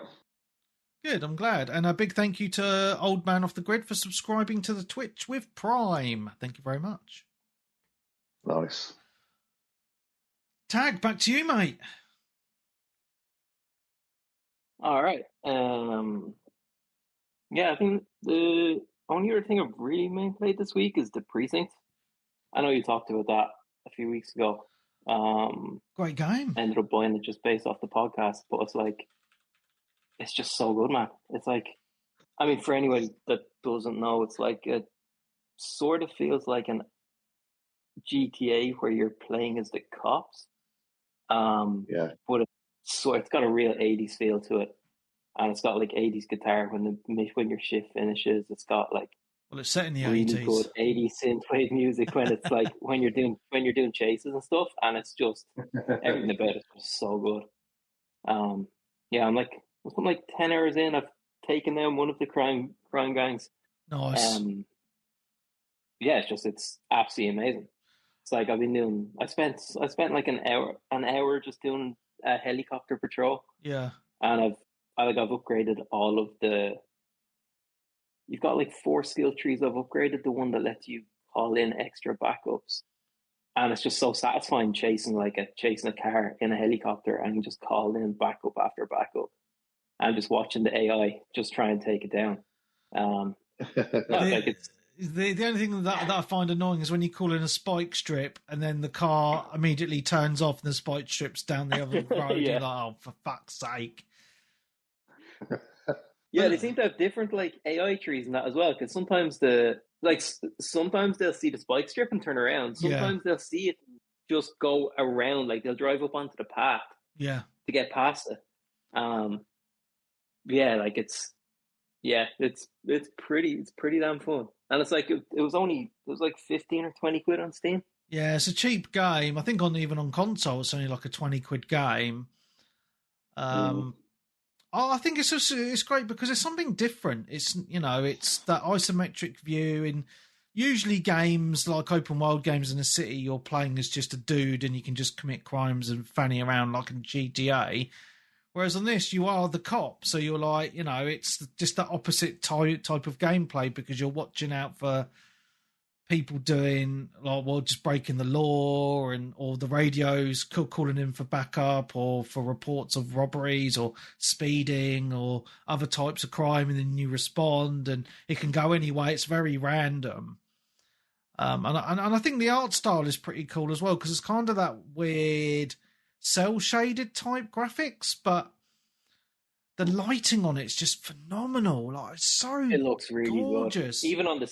Good, I'm glad. And a big thank you to Old Man Off the Grid for subscribing to the Twitch with Prime. Thank you very much. Nice. Tag, back to you, mate. All right. Yeah, I think the only other thing I've really played this week is the Precinct. I know you talked about that a few weeks ago. Great game. I ended up buying it just based off the podcast, but it's just so good, man. It's like, I mean, for anyone that doesn't know, it's like it sort of feels like an GTA where you're playing as the cops. Yeah. But it's got a real 80s feel to it, and it's got like 80s guitar when your shift finishes. It's got like, well, it's set in the really 80s. Good 80s synthwave music when it's like when you're doing chases and stuff, and it's just everything about it's just so good. Yeah, I'm like 10 hours in. I've taken down one of the crime gangs. Nice. Yeah, it's absolutely amazing. It's like I spent like an hour just doing a helicopter patrol. Yeah. And I've upgraded all of the. You've got like 4 skill trees. I've upgraded the one that lets you call in extra backups, and it's just so satisfying chasing a car in a helicopter and just call in backup after backup, and just watching the AI just try and take it down. The only thing that I find annoying is when you call in a spike strip and then the car immediately turns off and the spike strip's down the other road. Yeah. You're like, oh, for fuck's sake. Yeah, they seem to have different like AI trees and that as well. Because sometimes sometimes they'll see the spike strip and turn around. Sometimes they'll see it just go around. Like they'll drive up onto the path. Yeah. To get past it. Yeah, like it's pretty damn fun. And it's like it was like 15 or 20 quid on Steam. Yeah, it's a cheap game. I think even on console, it's only like a 20 quid game. I think it's great because it's something different. It's it's that isometric view. In usually games like open world games in a city, you're playing as just a dude and you can just commit crimes and fanny around like in GTA. Whereas on this, you are the cop, so you're like it's just that opposite type of gameplay because you're watching out for people doing just breaking the law or the radios calling in for backup or for reports of robberies or speeding or other types of crime, and then you respond, and it can go anyway. It's very random. And I think the art style is pretty cool as well because it's kind of that weird cell shaded type graphics, but the lighting on it's just phenomenal. Like it's so it looks really gorgeous. Good. Even on the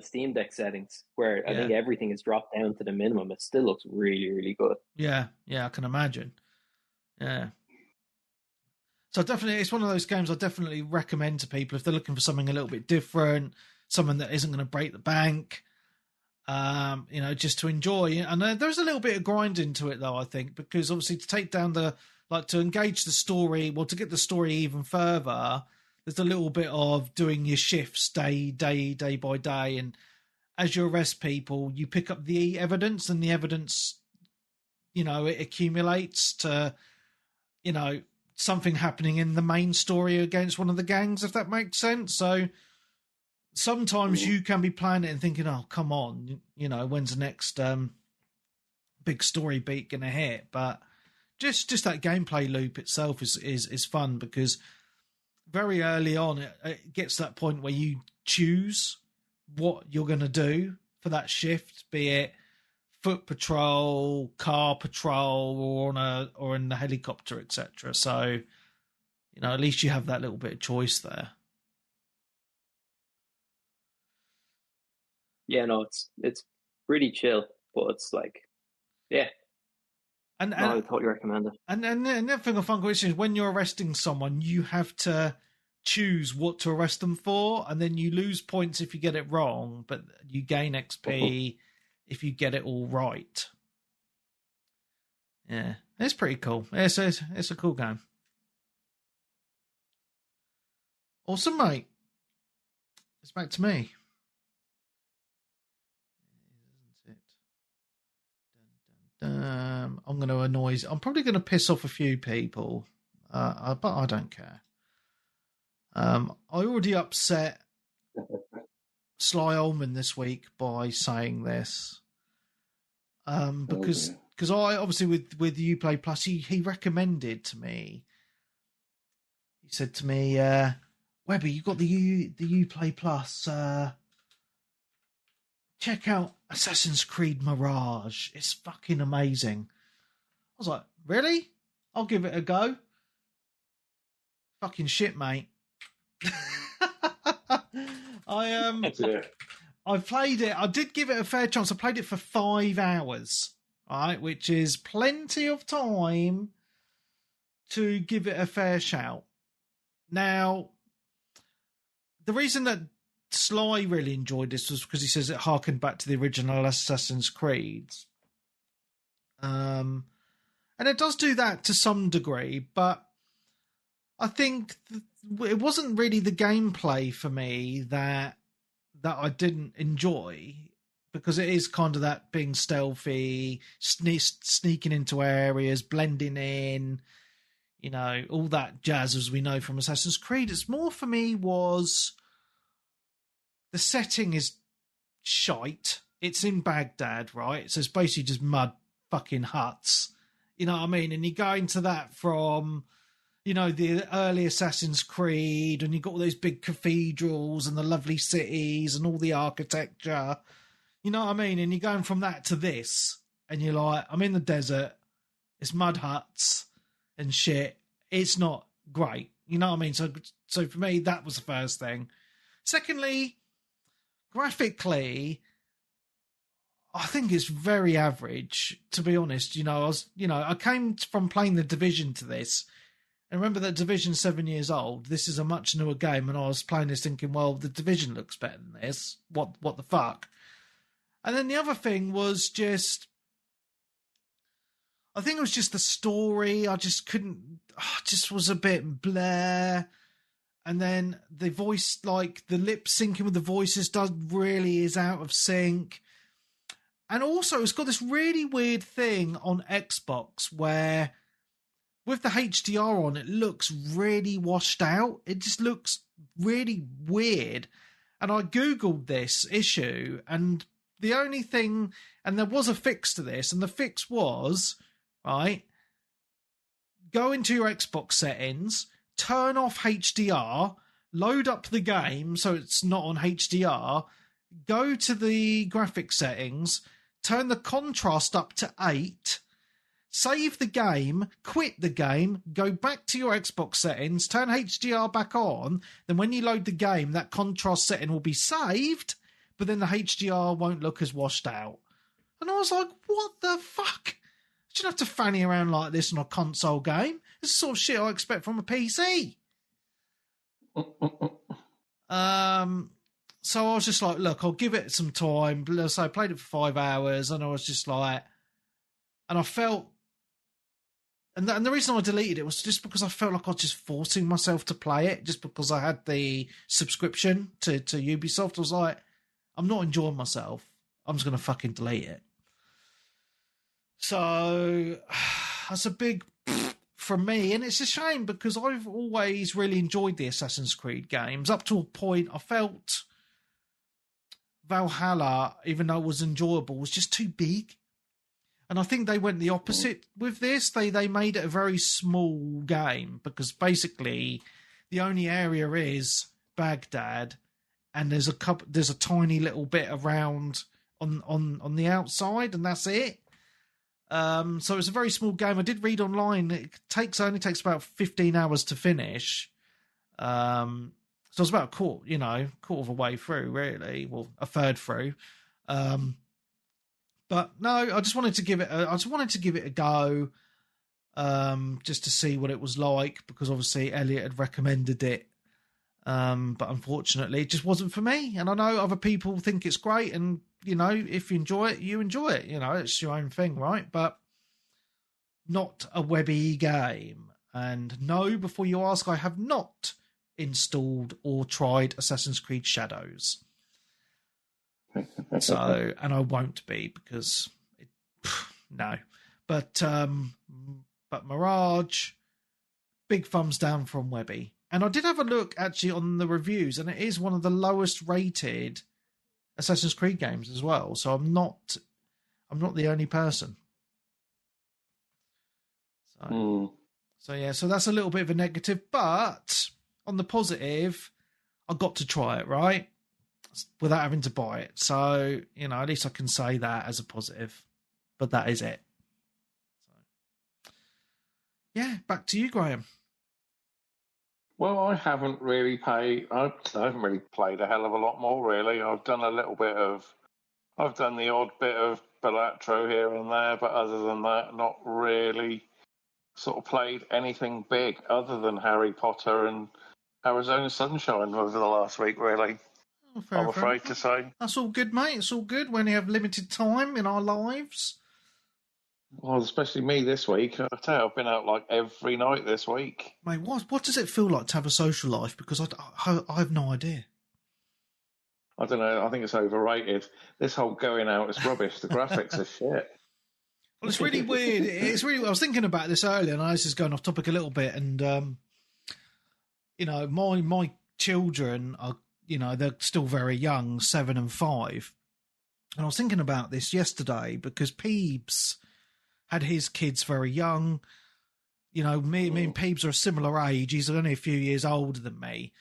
Steam Deck settings, where I think everything is dropped down to the minimum, it still looks really, really good. Yeah, I can imagine. Yeah. So definitely, it's one of those games I definitely recommend to people if they're looking for something a little bit different, something that isn't going to break the bank. Just to enjoy. And there's a little bit of grind into it though, I think, because obviously to take down to engage the story, to get the story even further, there's a little bit of doing your shifts day by day. And as you arrest people, you pick up the evidence, and the evidence, it accumulates to, something happening in the main story against one of the gangs, if that makes sense. So sometimes you can be playing it and thinking, oh, come on, when's the next big story beat going to hit? But just that gameplay loop itself is fun because very early on it gets to that point where you choose what you're going to do for that shift, be it foot patrol, car patrol, or in the helicopter, etc. So at least you have that little bit of choice there. Yeah, no, it's pretty chill, but it's like, yeah. And I totally recommend it. And another thing I find quite is when you're arresting someone, you have to choose what to arrest them for, and then you lose points if you get it wrong, but you gain XP if you get it all right. Yeah, it's pretty cool. It's a cool game. Awesome, mate. It's back to me. I'm going to annoy. I'm probably going to piss off a few people, but I don't care. I already upset Sly Ullman this week by saying this, because I obviously with Uplay Plus, he recommended to me. He said to me, "Webby, you got the Uplay Plus. Check out Assassin's Creed Mirage. It's fucking amazing." I was like, really? I'll give it a go. Fucking shit, mate. I played it. I did give it a fair chance. I played it for 5 hours, right, which is plenty of time to give it a fair shout. Now, the reason that Sly really enjoyed this was because he says it harkened back to the original Assassin's Creed. And it does do that to some degree, but I think it wasn't really the gameplay for me that I didn't enjoy, because it is kind of that being stealthy, sneaking into areas, blending in, all that jazz as we know from Assassin's Creed. It's more for me was the setting is shite. It's in Baghdad, right? So it's basically just mud fucking huts. You know what I mean? And you go into that from, the early Assassin's Creed, and you've got all those big cathedrals and the lovely cities and all the architecture. You know what I mean? And you're going from that to this, and you're like, I'm in the desert. It's mud huts and shit. It's not great. You know what I mean? So for me, that was the first thing. Secondly, graphically, I think it's very average, to be honest. I came from playing The Division to this. And remember that Division's 7 years old. This is a much newer game, and I was playing this thinking, well, The Division looks better than this. What the fuck? And then the other thing was just, I think it was just the story. I just couldn't, just was a bit bleh. And then the voice, like the lip syncing with the voices is out of sync. And also it's got this really weird thing on Xbox where with the HDR on, it looks really washed out. It just looks really weird. And I Googled this issue, and the only thing, and there was a fix to this, and the fix was, right, go into your Xbox settings, turn off HDR, load up the game so it's not on HDR, go to the graphics settings, turn the contrast up to 8, save the game, quit the game, go back to your Xbox settings, turn HDR back on, then when you load the game, that contrast setting will be saved, but then the HDR won't look as washed out. And I was like, what the fuck? You shouldn't have to fanny around like this on a console game. This is the sort of shit I expect from a PC. So I was just like, look, I'll give it some time. So I played it for 5 hours, and I was just like, and I felt, and the reason I deleted it was just because I felt like I was just forcing myself to play it, just because I had the subscription to Ubisoft. I was like, I'm not enjoying myself. I'm just going to fucking delete it. So that's a big from me, and it's a shame because I've always really enjoyed the Assassin's Creed games up to a point. I felt Valhalla, even though it was enjoyable, was just too big. And I think they went the opposite with this. They made it a very small game because basically the only area is Baghdad, and there's a tiny little bit around on the outside, and that's it. So it's a very small game. I did read online it only takes about 15 hours to finish. So it's about a quarter of a way through, really. Well, a third through. But no, I just wanted to give it a go, just to see what it was like, because obviously Elliot had recommended it. But unfortunately, it just wasn't for me. And I know other people think it's great, and if you enjoy it, you enjoy it. It's your own thing, right? But not a Webby game. And no, before you ask, I have not installed or tried Assassin's Creed Shadows. So, and I won't be because no. But Mirage, big thumbs down from Webby. And I did have a look actually on the reviews, and it is one of the lowest rated Assassin's Creed games as well. So I'm not the only person. So that's a little bit of a negative, but on the positive, I got to try it, right? Without having to buy it. So, at least I can say that as a positive. But that is it. So, yeah, back to you, Graham. Well, I haven't really played a hell of a lot more, really. I've done the odd bit of Balatro here and there, but other than that, not really sort of played anything big other than Harry Potter and Arizona Sunshine over the last week, really. Oh, I'm afraid to say. That's all good, mate. It's all good when you have limited time in our lives. Well, especially me this week. I tell you, I've been out like every night this week. Mate, what does it feel like to have a social life? Because I have no idea. I don't know. I think it's overrated. This whole going out is rubbish. The graphics are shit. Well, it's really weird. I was thinking about this earlier, and I was just going off topic a little bit. And my children are, they're still very young, 7 and 5. And I was thinking about this yesterday because Peebs had his kids very young. Me and Peebs are a similar age. He's only a few years older than me.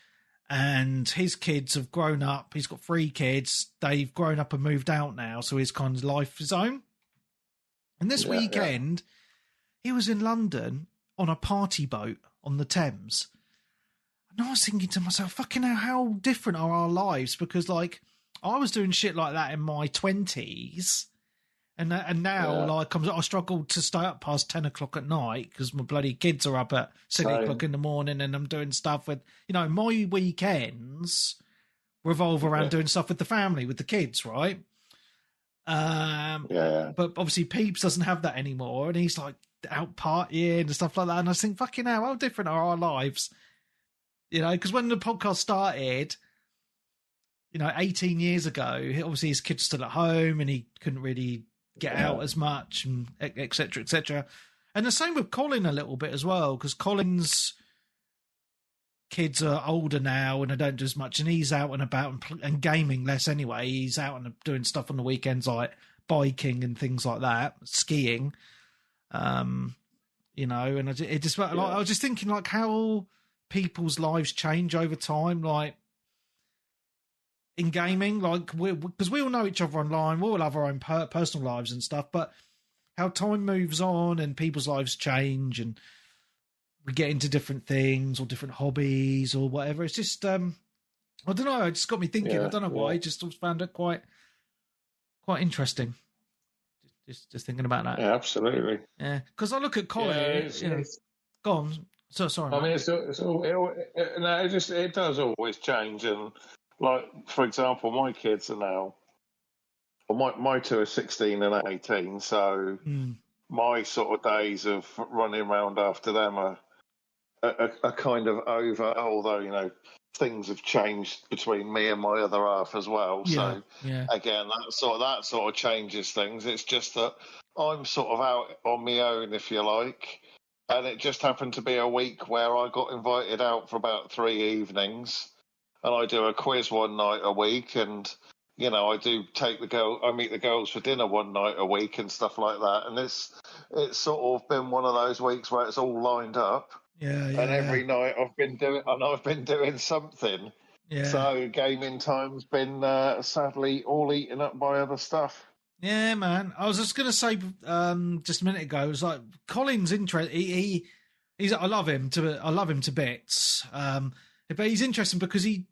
And his kids have grown up. He's got 3 kids. They've grown up and moved out now. So his kind of life is own. And this weekend, he was in London on a party boat on the Thames. And I was thinking to myself, fucking hell, how different are our lives? Because, I was doing shit like that in my 20s. And now, I struggle to stay up past 10 o'clock at night because my bloody kids are up at 6 o'clock in the morning, and I'm doing stuff with, my weekends revolve around doing stuff with the family, with the kids, right? But obviously Peeps doesn't have that anymore, and he's like out partying and stuff like that. And I think, fucking hell, how different are our lives? You know, because when the podcast started, 18 years ago, obviously his kids still at home and he couldn't really get out as much, and et cetera, et cetera. And the same with Colin a little bit as well, because Colin's kids are older now and they don't do as much, and he's out and about and gaming less anyway. He's out and doing stuff on the weekends like biking and things like that, skiing. And it just like, I was just thinking like how people's lives change over time, like in gaming, like because we all know each other online, we all have our own personal lives and stuff, but how time moves on and people's lives change and we get into different things or different hobbies or whatever. It's just, I don't know. It just got me thinking. I don't know why. I just found it quite interesting. Just thinking about that. Yeah, absolutely. Yeah, because I look at Colin. Go on. So sorry. I mean, it does always change, and like for example, my kids are now. Well, my two are 16 and 18, so my sort of days of running around after them are kind of over. Although things have changed between me and my other half as well. So again, that sort of changes things. It's just that I'm sort of out on my own, if you like, and it just happened to be a week where I got invited out for about 3 evenings, and I do a quiz one night a week, and I do I meet the girls for dinner one night a week and stuff like that. And it's sort of been one of those weeks where it's all lined up. And every night I've been doing something. Yeah. So gaming time's been sadly all eaten up by other stuff. Yeah, man. I was just going to say just a minute ago, it was like Colin's interest. He's I love him to bits. But he's interesting because he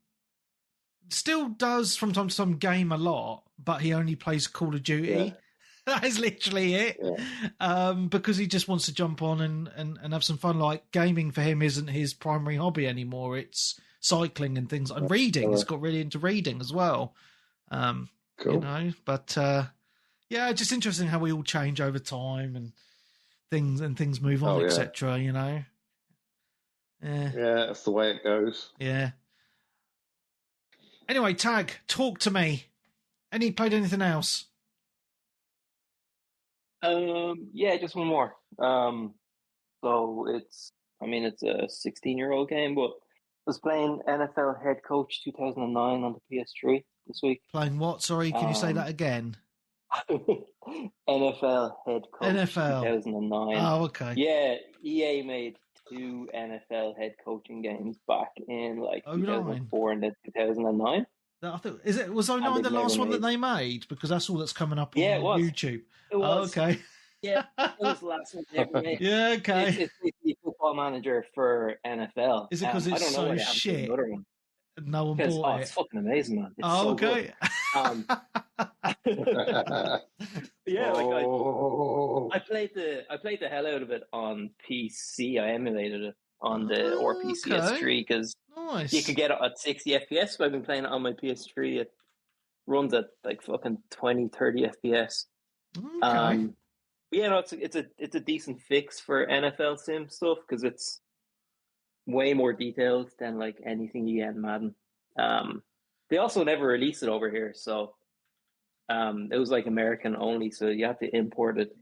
still does from time to time game a lot, but he only plays Call of Duty. Yeah. That is literally it. Yeah. Because he just wants to jump on and have some fun. Like gaming for him isn't his primary hobby anymore. It's cycling and things and reading. He's got really into reading as well. Cool. But just interesting how we all change over time and things move on, etc. Yeah, that's the way it goes. Yeah. Anyway, Tag, talk to me. Played anything else? Just one more. So it's a 16-year-old game, but I was playing NFL Head Coach 2009 on the PS3 this week. Playing what? Sorry, can you say that again? NFL Head Coach 2009. Oh, okay. Yeah, EA made 2 NFL head coaching games back in 2004 and then 2009. I think was 09 the last one that they made? Because that's all that's coming up on YouTube. It was. Oh, okay. Yeah, it was the last one they ever made. Yeah, okay. It's the Football Manager for NFL. Is it because it's so shit? No one bought it. It's fucking amazing, man. It's so okay. I played the hell out of it on PC. I emulated it on the PS3 because you could get it at 60 FPS. I've been playing it on my PS3. It runs at fucking 20, 30 FPS. Okay. It's a decent fix for NFL sim stuff because it's way more detailed than anything you get in Madden. They also never released it over here, so it was American only, so you have to import it.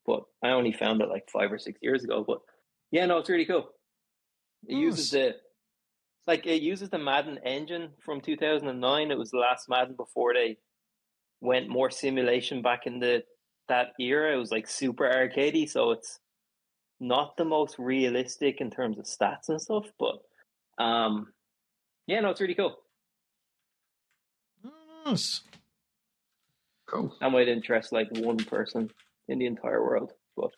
But I only found it 5 or 6 years ago. But it's really cool. It uses the Madden engine from 2009. It was the last Madden before they went more simulation back in that era. It was super arcadey, so it's not the most realistic in terms of stats and stuff. But it's really cool. Nice. Cool. That might interest one person in the entire world, but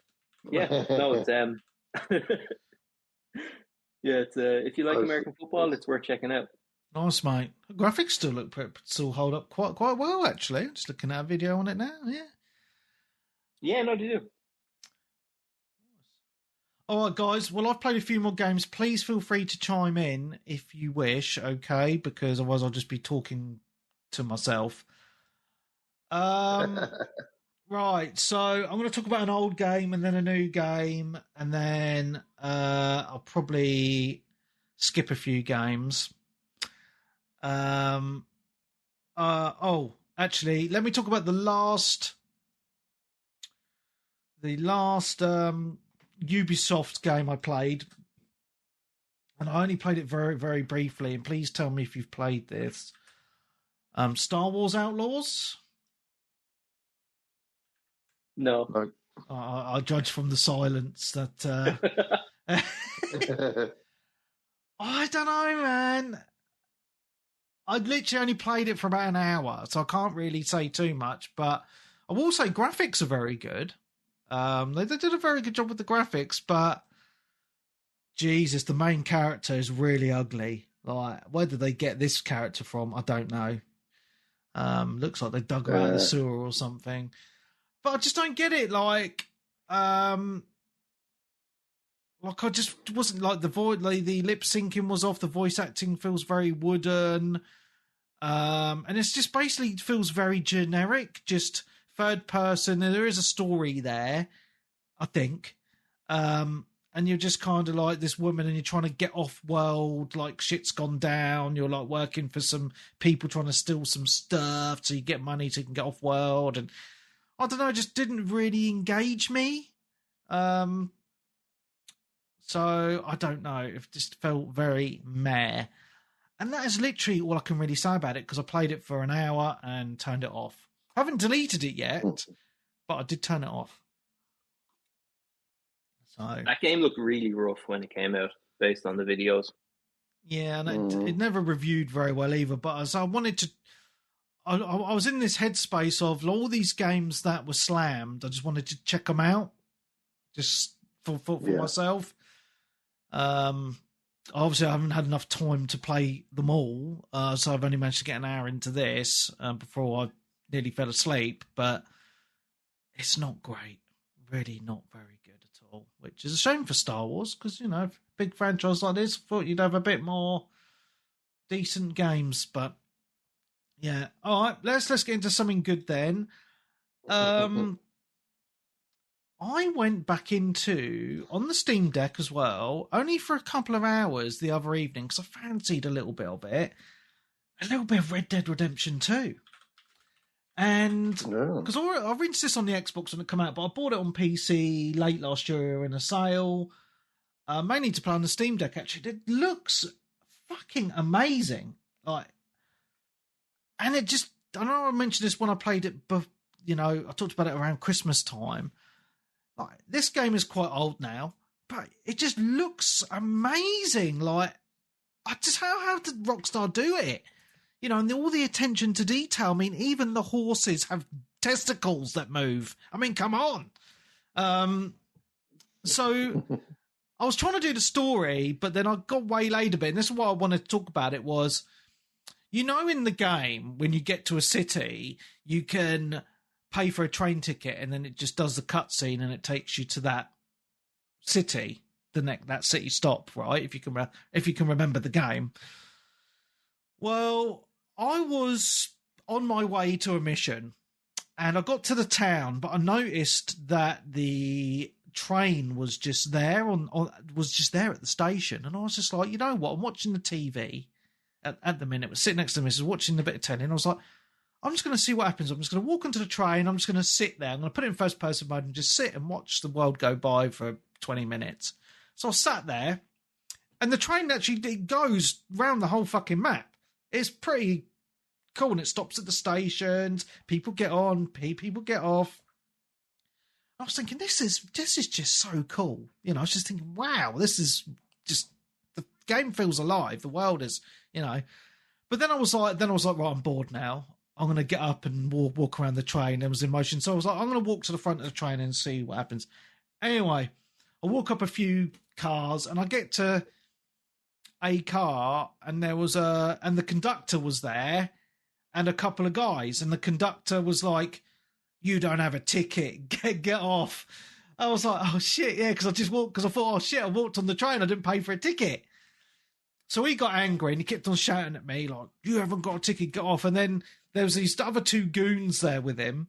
it's it's if you like American football, it's worth checking out. Nice, mate. The graphics still hold up quite well, actually. Just looking at a video on it now. Yeah, no, they do. All right, guys. Well, I've played a few more games. Please feel free to chime in if you wish, okay? Because otherwise I'll just be talking to myself. Right, so I'm going to talk about an old game and then a new game, and then I'll probably skip a few games. Actually, let me talk about the last Ubisoft game I played, and I only played it very, very briefly. And please tell me if you've played this. Star Wars Outlaws. No. I judge from the silence that I don't know, man. I literally only played it for about an hour, so I can't really say too much. But I will say graphics are very good. They did a very good job with the graphics, but Jesus, the main character is really ugly. Like, where did they get this character from? I don't know. Looks like they dug her out of the sewer or something. But I just don't get it. Like I just wasn't like the lip syncing was off. The voice acting feels very wooden. And it's just basically feels very generic, just third person. And there is a story there, I think. And you're just kind of like this woman and you're trying to get off world, like shit's gone down. You're like working for some people trying to steal some stuff so you get money so you can get off world. And I don't know, it just didn't really engage me. So I don't know. It just felt very meh. And that is literally all I can really say about it because I played it for an hour and turned it off. I haven't deleted it yet, but I did turn it off. So that game looked really rough when it came out, based on the videos. Yeah, and it never reviewed very well either. But as I wanted to, I was in this headspace of all these games that were slammed. I just wanted to check them out, just for myself. Obviously, I haven't had enough time to play them all, so I've only managed to get an hour into this before I nearly fell asleep. But it's not great, really not very good at all, which is a shame for Star Wars because, you know, big franchise like this, I thought you'd have a bit more decent games. But yeah, all right, let's get into something good then. I went back into, on the Steam Deck as well, only for a couple of hours the other evening, because I fancied a little bit of it, a little bit of Red Dead Redemption 2. And, because I rented this on the Xbox when it came out, but I bought it on PC late last year in a sale, mainly to play on the Steam Deck, actually. It looks fucking amazing. Like, and it just, I know I mentioned this when I played it, but, you know, I talked about it around Christmas time. Like, this game is quite old now, but it just looks amazing. Like, how did Rockstar do it? You know, and all the attention to detail. I mean, even the horses have testicles that move. I mean, come on. So I was trying to do the story, but then I got waylaid a bit. And this is what I wanted to talk about. It was, you know, in the game, when you get to a city, you can pay for a train ticket and then it just does the cutscene and it takes you to that city, that city stop, right? If you can remember the game. Well, I was on my way to a mission and I got to the town, but I noticed that the train was just there was just there at the station, and I was just like, you know what? I'm watching the TV at the minute. I was sitting next to the missus watching a bit of telly, and I was like, I'm just going to see what happens. I'm just going to walk onto the train. I'm just going to sit there. I'm going to put it in first person mode and just sit and watch the world go by for 20 minutes. So I sat there, and the train actually it goes round the whole fucking map. It's pretty cool, and it stops at the stations. People get on, people get off. I was thinking, this is just so cool. You know, I was just thinking, wow, this is just, the game feels alive. The world is, you know. But then I was like, right, I'm bored now. I'm going to get up and walk around the train. It was in motion. So I was like, I'm going to walk to the front of the train and see what happens. Anyway, I walk up a few cars and I get to a car and and the conductor was there and a couple of guys. And the conductor was like, you don't have a ticket. Get off. I was like, oh shit. Yeah. Cause I just walked, cause I thought, oh shit, I walked on the train. I didn't pay for a ticket. So he got angry and he kept on shouting at me like, "You haven't got a ticket, get off." And then there was these other two goons there with him,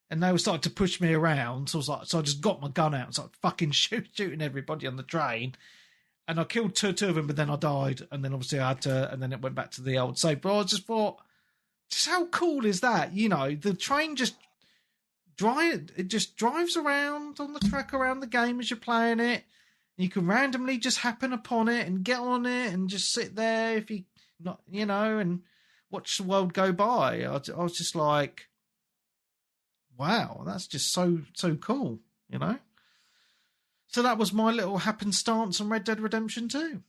and they were starting to push me around. So I just got my gun out and started fucking shooting everybody on the train. And I killed two of them, but then I died. And then obviously I had to, and then it went back to the old save. But I just thought, just how cool is that? You know, the train just drives around on the track around the game as you're playing it. You can randomly just happen upon it and get on it and just sit there if you not, you know, and watch the world go by. I was just like, wow, that's just so cool, you know. So that was my little happenstance on Red Dead Redemption 2.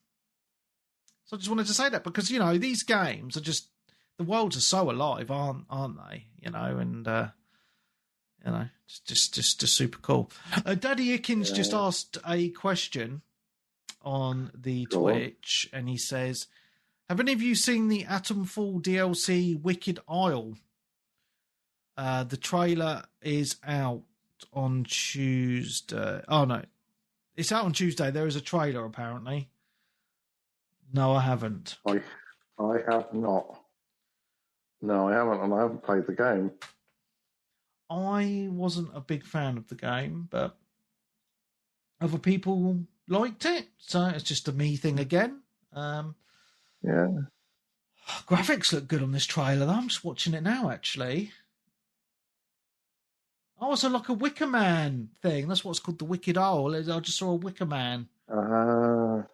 So I just wanted to say that because, you know, these games are just, the worlds are so alive, aren't they? You know, and you know, just super cool. Daddy Ickins just asked a question on the Twitch, and he says, "Have any of you seen the Atomfall DLC Wicked Isle? The trailer is out on Tuesday. Oh no, it's out on Tuesday. There is a trailer apparently." No, I haven't. I have not. No, I haven't, and I haven't played the game. I wasn't a big fan of the game, but other people liked it, so it's just a me thing again. Yeah. Graphics look good on this trailer, though. I'm just watching it now, actually. Oh, it's like a Wicker Man thing. That's what's called the Wicked Owl. I just saw a Wicker Man. Well,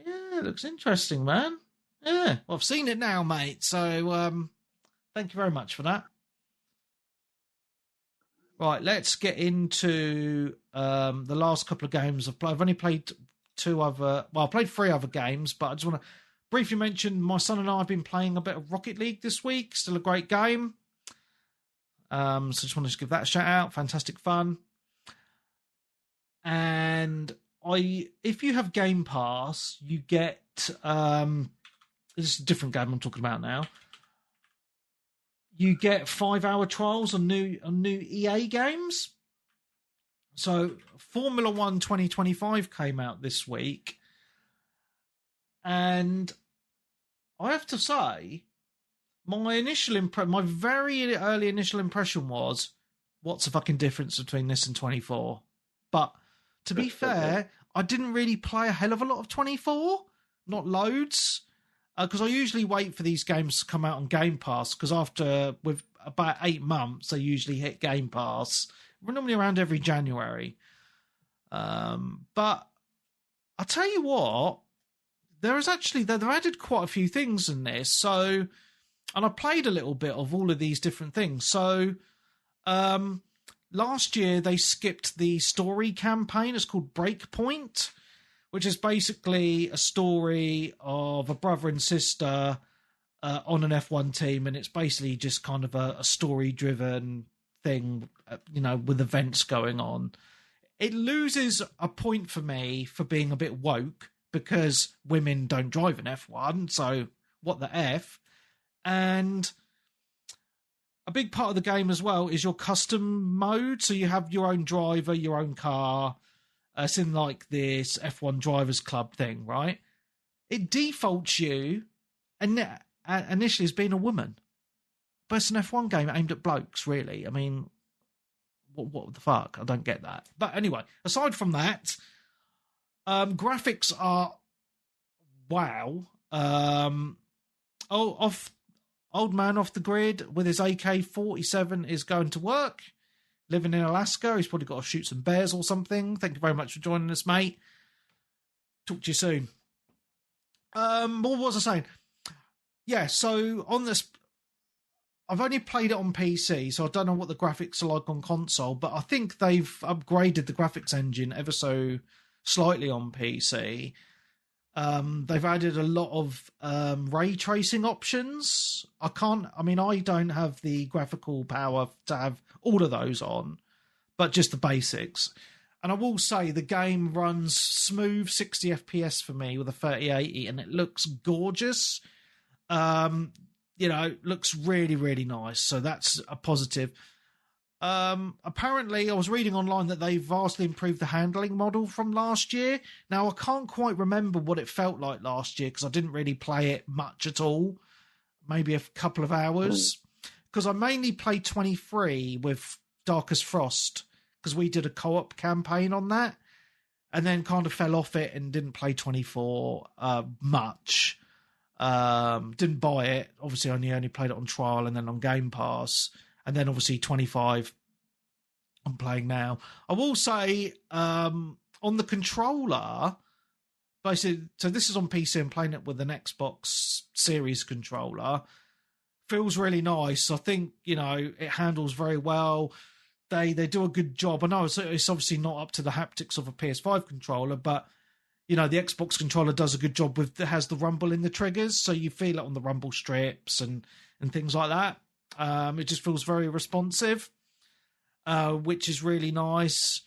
yeah, it looks interesting, man. Yeah, well, I've seen it now, mate. So, thank you very much for that. Right, let's get into the last couple of games I've played. I've only played I played 3 other games, but I just want to briefly mention my son and I have been playing a bit of Rocket League this week. Still a great game. So just wanted to give that a shout out. Fantastic fun. And if you have Game Pass, you get this is a different game I'm talking about now. You get 5-hour trials on new EA games. So Formula 1 2025 came out this week. And I have to say, my very early initial impression was, what's the fucking difference between this and 24? But to be fair, I didn't really play a hell of a lot of 24. Not loads. Because I usually wait for these games to come out on Game Pass, because with about 8 months, they usually hit Game Pass. We're normally around every January. But I'll tell you what, they've added quite a few things in this. So, and I played a little bit of all of these different things. So, last year they skipped the story campaign. It's called Breakpoint, which is basically a story of a brother and sister on an F1 team, and it's basically just kind of a story-driven thing, you know, with events going on. It loses a point for me for being a bit woke, because women don't drive in F1, so what the F? And a big part of the game as well is your custom mode, so you have your own driver, your own car. It's in like this F1 Drivers Club thing, right? It defaults you initially as being a woman. But it's an F1 game aimed at blokes, really. I mean, what the fuck? I don't get that. But anyway, aside from that, graphics are wow. Old man off the grid with his AK-47 is going to work. Living in Alaska, he's probably got to shoot some bears or something. Thank you very much for joining us, mate. Talk to you soon. What was I saying? Yeah, so on this, I've only played it on PC, so I don't know what the graphics are like on console, but I think they've upgraded the graphics engine ever so slightly on PC. They've added a lot of ray tracing options. I don't have the graphical power to have all of those on, but just the basics. And I will say the game runs smooth 60 FPS for me with a 3080, and it looks gorgeous. Looks really, really nice. So that's a positive. Apparently, I was reading online that they've vastly improved the handling model from last year. Now, I can't quite remember what it felt like last year because I didn't really play it much at all. Maybe a couple of hours. Because I mainly played 23 with Darkest Frost because we did a co-op campaign on that and then kind of fell off it and didn't play 24 much. Didn't buy it. Obviously, only played it on trial and then on Game Pass. And then obviously 25 I'm playing now. I will say on the controller, basically, so this is on PC and playing it with an Xbox Series controller. Feels really nice. I think, it handles very well. They do a good job. I know it's obviously not up to the haptics of a PS5 controller, but the Xbox controller does a good job has the rumble in the triggers, so you feel it on the rumble strips and things like that. It just feels very responsive, which is really nice.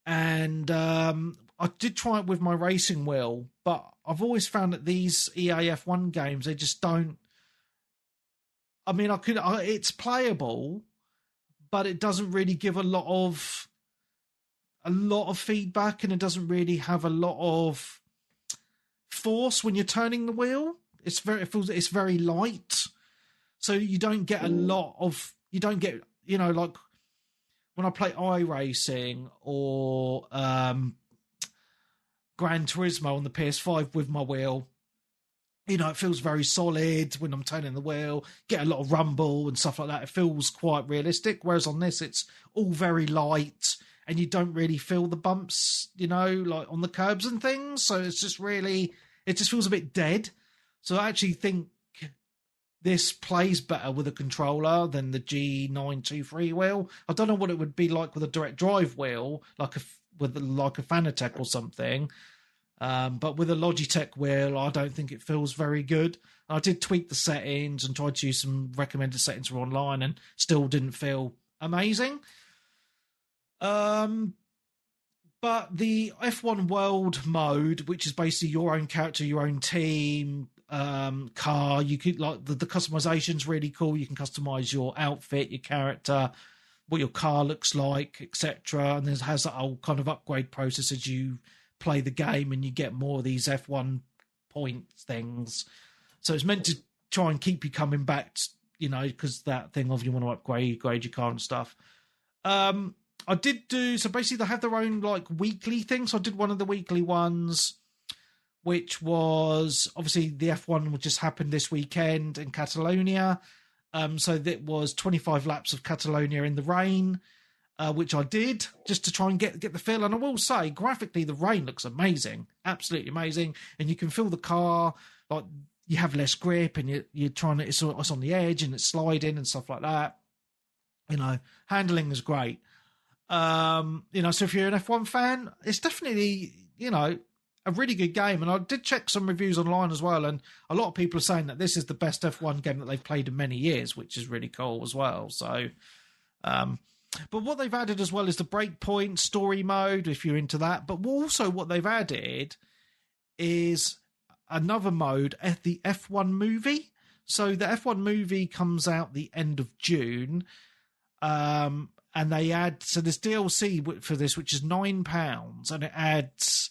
And I did try it with my racing wheel, but I've always found that these EA F1 games, they just don't. I mean, it's playable, but it doesn't really give a lot of feedback, and it doesn't really have a lot of force when you're turning the wheel. It's very light. So you don't get like when I play iRacing or Gran Turismo on the PS5 with my wheel, it feels very solid when I'm turning the wheel, get a lot of rumble and stuff like that. It feels quite realistic. Whereas on this, it's all very light and you don't really feel the bumps, like on the curbs and things. So it's just it just feels a bit dead. So I actually think this plays better with a controller than the G923 wheel. I don't know what it would be like with a direct drive wheel, like a Fanatec or something. But with a Logitech wheel, I don't think it feels very good. I did tweak the settings and tried to use some recommended settings for online and still didn't feel amazing. But the F1 World mode, which is basically your own character, your own team, car, you could the customization's really cool. You can customize your outfit, your character, what your car looks like, etc. And it has that whole kind of upgrade process as you play the game and you get more of these F1 points things. So it's meant to try and keep you coming back, because that thing of you want to upgrade your car and stuff. I did do, so basically they have their own weekly things. So I did one of the weekly ones, which was obviously the F1 which just happened this weekend in Catalonia. So that was 25 laps of Catalonia in the rain, which I did just to try and get the feel. And I will say, graphically, the rain looks amazing, absolutely amazing. And you can feel the car, you have less grip and you're trying to, it's on the edge and it's sliding and stuff like that. Handling is great. So if you're an F1 fan, it's definitely, a really good game. And I did check some reviews online as well, and a lot of people are saying that this is the best F1 game that they've played in many years, which is really cool as well. So, but what they've added as well is the breakpoint story mode, if you're into that. But also what they've added is another mode, the F1 movie. So the F1 movie comes out the end of June. And they add, so there's DLC for this, which is £9, and it adds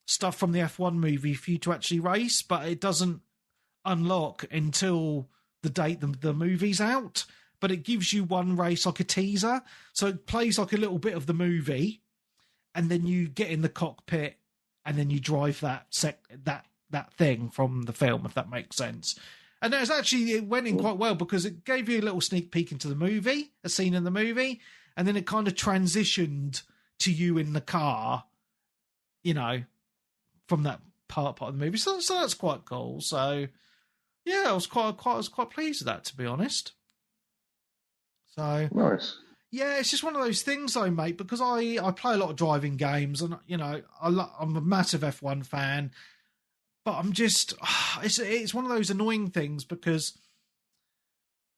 stuff from the F1 movie for you to actually race, but it doesn't unlock until the date the movie's out. But it gives you one race like a teaser, so it plays like a little bit of the movie, and then you get in the cockpit, and then you drive that thing from the film, if that makes sense. And it went in quite well because it gave you a little sneak peek into the movie, a scene in the movie, and then it kind of transitioned to you in the car, from that part of the movie. So that's quite cool. So yeah, I was quite pleased with that, to be honest. So nice. Yeah, it's just one of those things though, mate, because I play a lot of driving games and, I'm a massive F1 fan, but I'm just, it's one of those annoying things because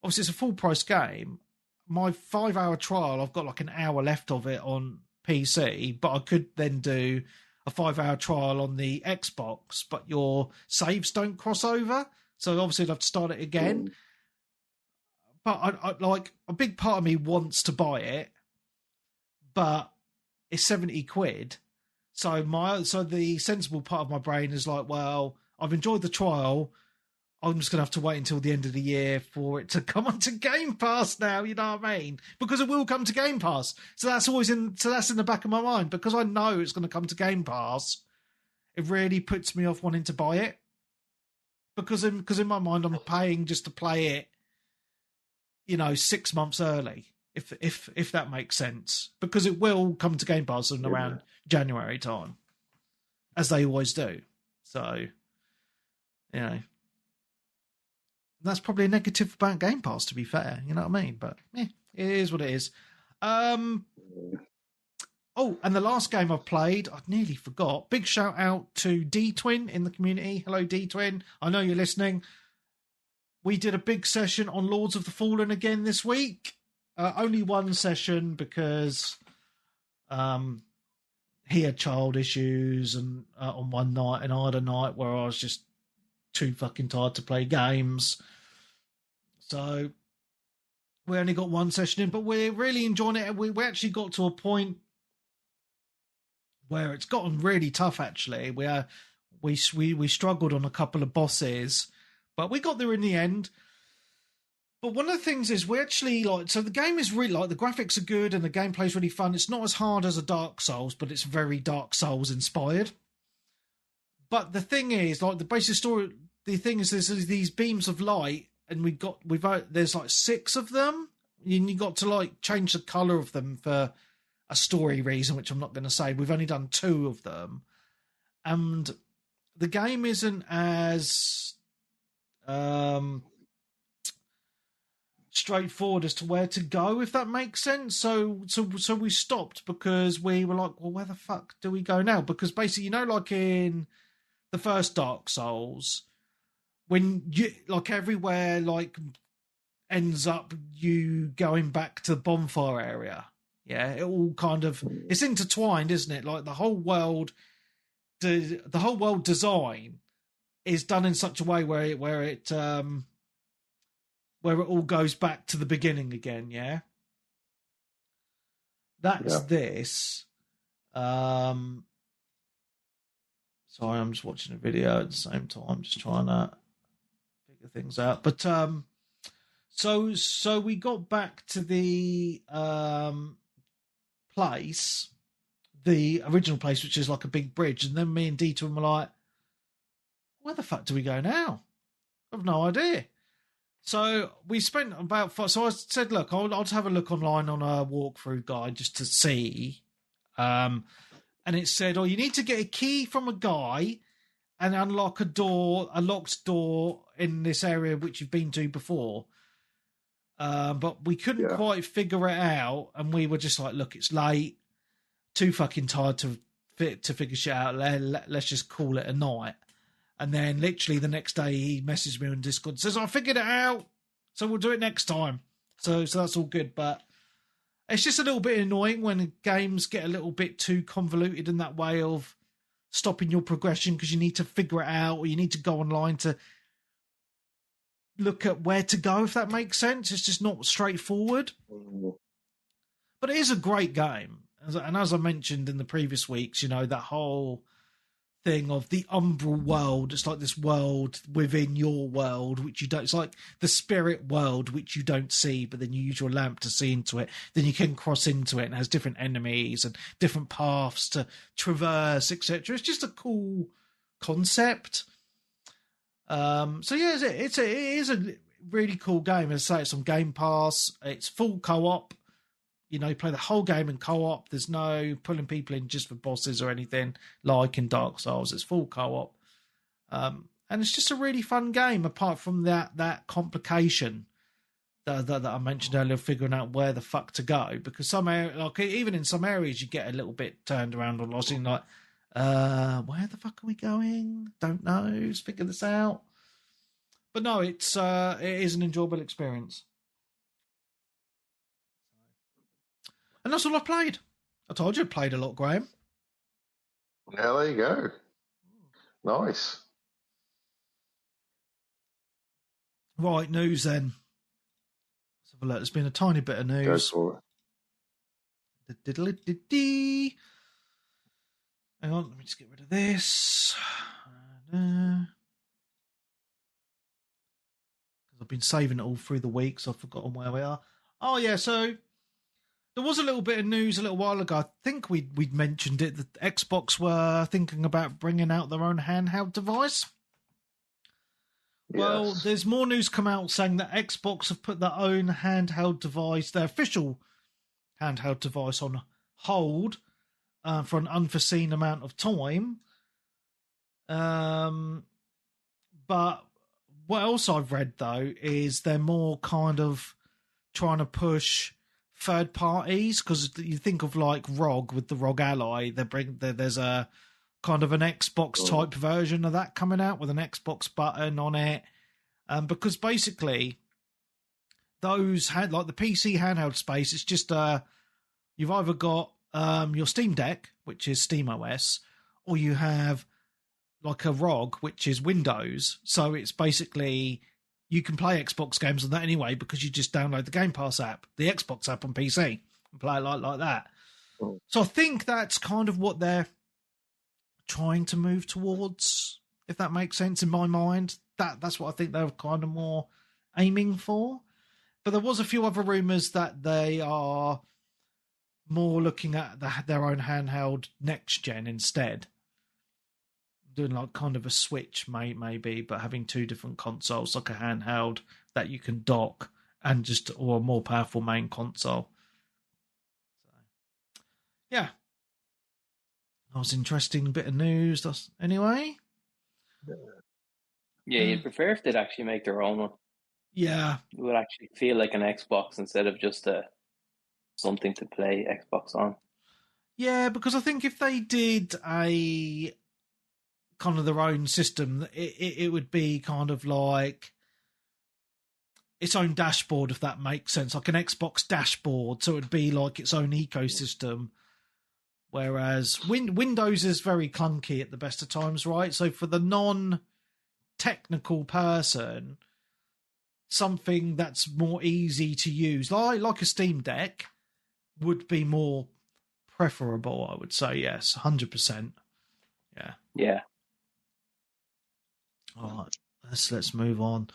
obviously it's a full price game. My 5-hour trial, I've got like an hour left of it on PC, but I could then do a 5-hour trial on the Xbox, but your saves don't cross over. So obviously I'd have to start it again. but I like a big part of me wants to buy it, but it's 70 quid. So the sensible part of my brain is like, well, I've enjoyed the trial. I'm just going to have to wait until the end of the year for it to come onto Game Pass now, you know what I mean? Because it will come to Game Pass. So that's in the back of my mind. Because I know it's going to come to Game Pass, it really puts me off wanting to buy it. Because in my mind, I'm paying just to play it, 6 months early, if that makes sense. Because it will come to Game Pass in around January time, as they always do. So, that's probably a negative about Game Pass, to be fair. You know what I mean? But it is what it is. Oh, and the last game I've played, I nearly forgot. Big shout out to D-Twin in the community. Hello, D-Twin. I know you're listening. We did a big session on Lords of the Fallen again this week. Only one session because he had child issues and on one night, and I had a night where I was just too fucking tired to play games. So we only got one session in, but we're really enjoying it. We actually got to a point where it's gotten really tough, actually. We struggled on a couple of bosses, but we got there in the end. But one of the things is we actually so the game is really the graphics are good and the gameplay's really fun. It's not as hard as a Dark Souls, but it's very Dark Souls inspired. But the thing is, the basic story, the thing is there's these beams of light, and there's 6 of them, and you got to change the color of them for a story reason, which I'm not going to say. We've only done 2 of them, and the game isn't as straightforward as to where to go, if that makes sense. So we stopped because we were like, well, where the fuck do we go now? Because basically, in the first Dark Souls, when you everywhere ends up you going back to the bonfire area. Yeah, it all kind of, it's intertwined, isn't it? The whole world design is done in such a way where it all goes back to the beginning again. Yeah, that's this. Sorry, I'm just watching a video at the same time, just trying to figure things out. But so we got back to the place, the original place, which is like a big bridge, and then me and Dieter were like, where the fuck do we go now? I've no idea. So we spent about so I said, look, I'll just have a look online on a walkthrough guide just to see. And it said, you need to get a key from a guy and unlock a locked door in this area which you've been to before. But we couldn't quite figure it out, and we were just like, look, it's late, too fucking tired to figure shit out. Let's just call it a night. And then literally the next day he messaged me on Discord and says, I figured it out, so we'll do it next time. So that's all good, but it's just a little bit annoying when games get a little bit too convoluted in that way of stopping your progression because you need to figure it out, or you need to go online to look at where to go, if that makes sense. It's just not straightforward. But it is a great game. And as I mentioned in the previous weeks, that whole thing of the umbral world, it's like this world within your world, which you don't, it's like the spirit world, which you don't see, but then you use your lamp to see into it. Then you can cross into it, and it has different enemies and different paths to traverse, etc. It's just a cool concept. So yeah, it is a really cool game. As I say, it's on Game Pass. It's full co-op. You play the whole game in co-op. There's no pulling people in just for bosses or anything like in Dark Souls. It's full co-op. And it's just a really fun game, apart from that complication that I mentioned earlier, figuring out where the fuck to go. Because even in some areas, you get a little bit turned around or lost. Where the fuck are we going? Don't know. Let's figure this out. But no, it is an enjoyable experience. And that's all I've played. I told you I played a lot, Graham. Yeah, there you go. Nice. Right, news then. have a look. There's been a tiny bit of news. Go for it. Hang on, let me just get rid of this. Because I've been saving it all through the week, so I've forgotten where we are. Oh, yeah, so there was a little bit of news a little while ago. I think we'd mentioned it, that Xbox were thinking about bringing out their own handheld device. Well, Yes. there's more news come out saying that Xbox have put their own handheld device, their official handheld device, on hold for an unforeseen amount of time. But what else I've read, though, is they're more kind of trying to push third parties, because you think of like ROG with the ROG Ally, there's a kind of an Xbox type version of that coming out with an Xbox button on it, because basically those had like the PC handheld space. It's just you've either got your Steam Deck, which is SteamOS, or you have like a ROG, which is Windows. So it's basically you can play Xbox games on that anyway, because you just download the Game Pass app, the Xbox app on PC, and play it like that. Oh. So I think that's kind of what they're trying to move towards, if that makes sense in my mind. That's what I think they're kind of more aiming for. But there was a few other rumours that they are more looking at their own handheld next gen instead. Doing like kind of a switch, maybe, but having two different consoles, like a handheld that you can dock, and or a more powerful main console. So, yeah. That was an interesting bit of news. Anyway. Yeah, you'd prefer if they'd actually make their own one. Yeah. It would actually feel like an Xbox instead of just something to play Xbox on. Yeah, because I think if they did a kind of their own system, it would be kind of like its own dashboard, if that makes sense, like an Xbox dashboard. So it'd be like its own ecosystem. Whereas Windows is very clunky at the best of times, right? So for the non-technical person, something that's more easy to use, like a Steam Deck, would be more preferable, I would say. Yes, 100%. Yeah. Yeah. All right, let's move on.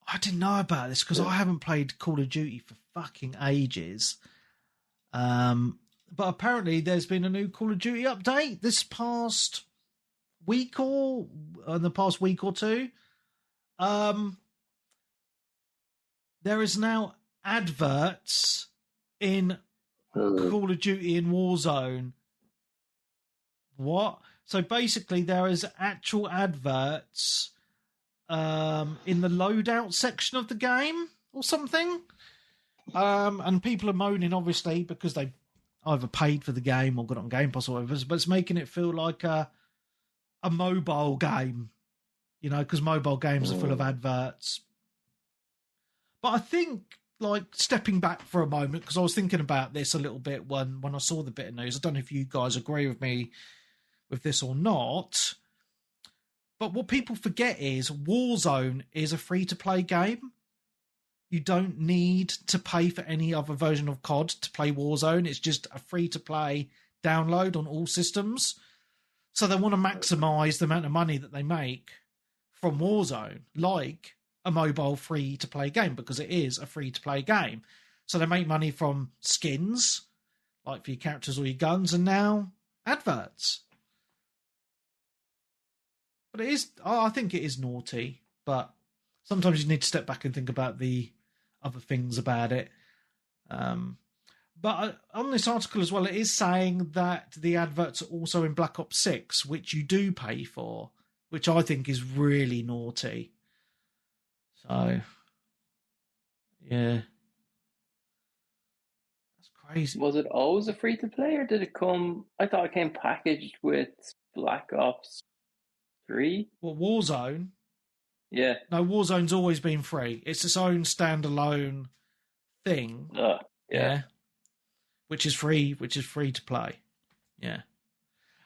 I didn't know about this because I haven't played Call of Duty for fucking ages. But apparently there's been a new Call of Duty update this past week or two. There is now adverts in Call of Duty in Warzone. What? So basically there is actual adverts in the loadout section of the game or something. And people are moaning, obviously, because they either paid for the game or got it on Game Pass or whatever, but it's making it feel like a mobile game, because mobile games are full of adverts. But I think, like, stepping back for a moment, because I was thinking about this a little bit when I saw the bit of news. I don't know if you guys agree with me with this or not, but what people forget is Warzone is a free-to-play game. You don't need to pay for any other version of COD to play Warzone. It's just a free-to-play download on all systems. So they want to maximise the amount of money that they make from Warzone, like a mobile free-to-play game, because it is a free-to-play game. So they make money from skins, like for your characters or your guns, and now adverts. But I think it is naughty, but sometimes you need to step back and think about the other things about it. But on this article as well, it is saying that the adverts are also in Black Ops 6, which you do pay for, which I think is really naughty. So, yeah. That's crazy. Was it always a free-to-play, or did it come... I thought it came packaged with Black Ops 3? Well, Warzone? Yeah. No, Warzone's always been free. It's its own standalone thing. Yeah. Which is free to play. Yeah.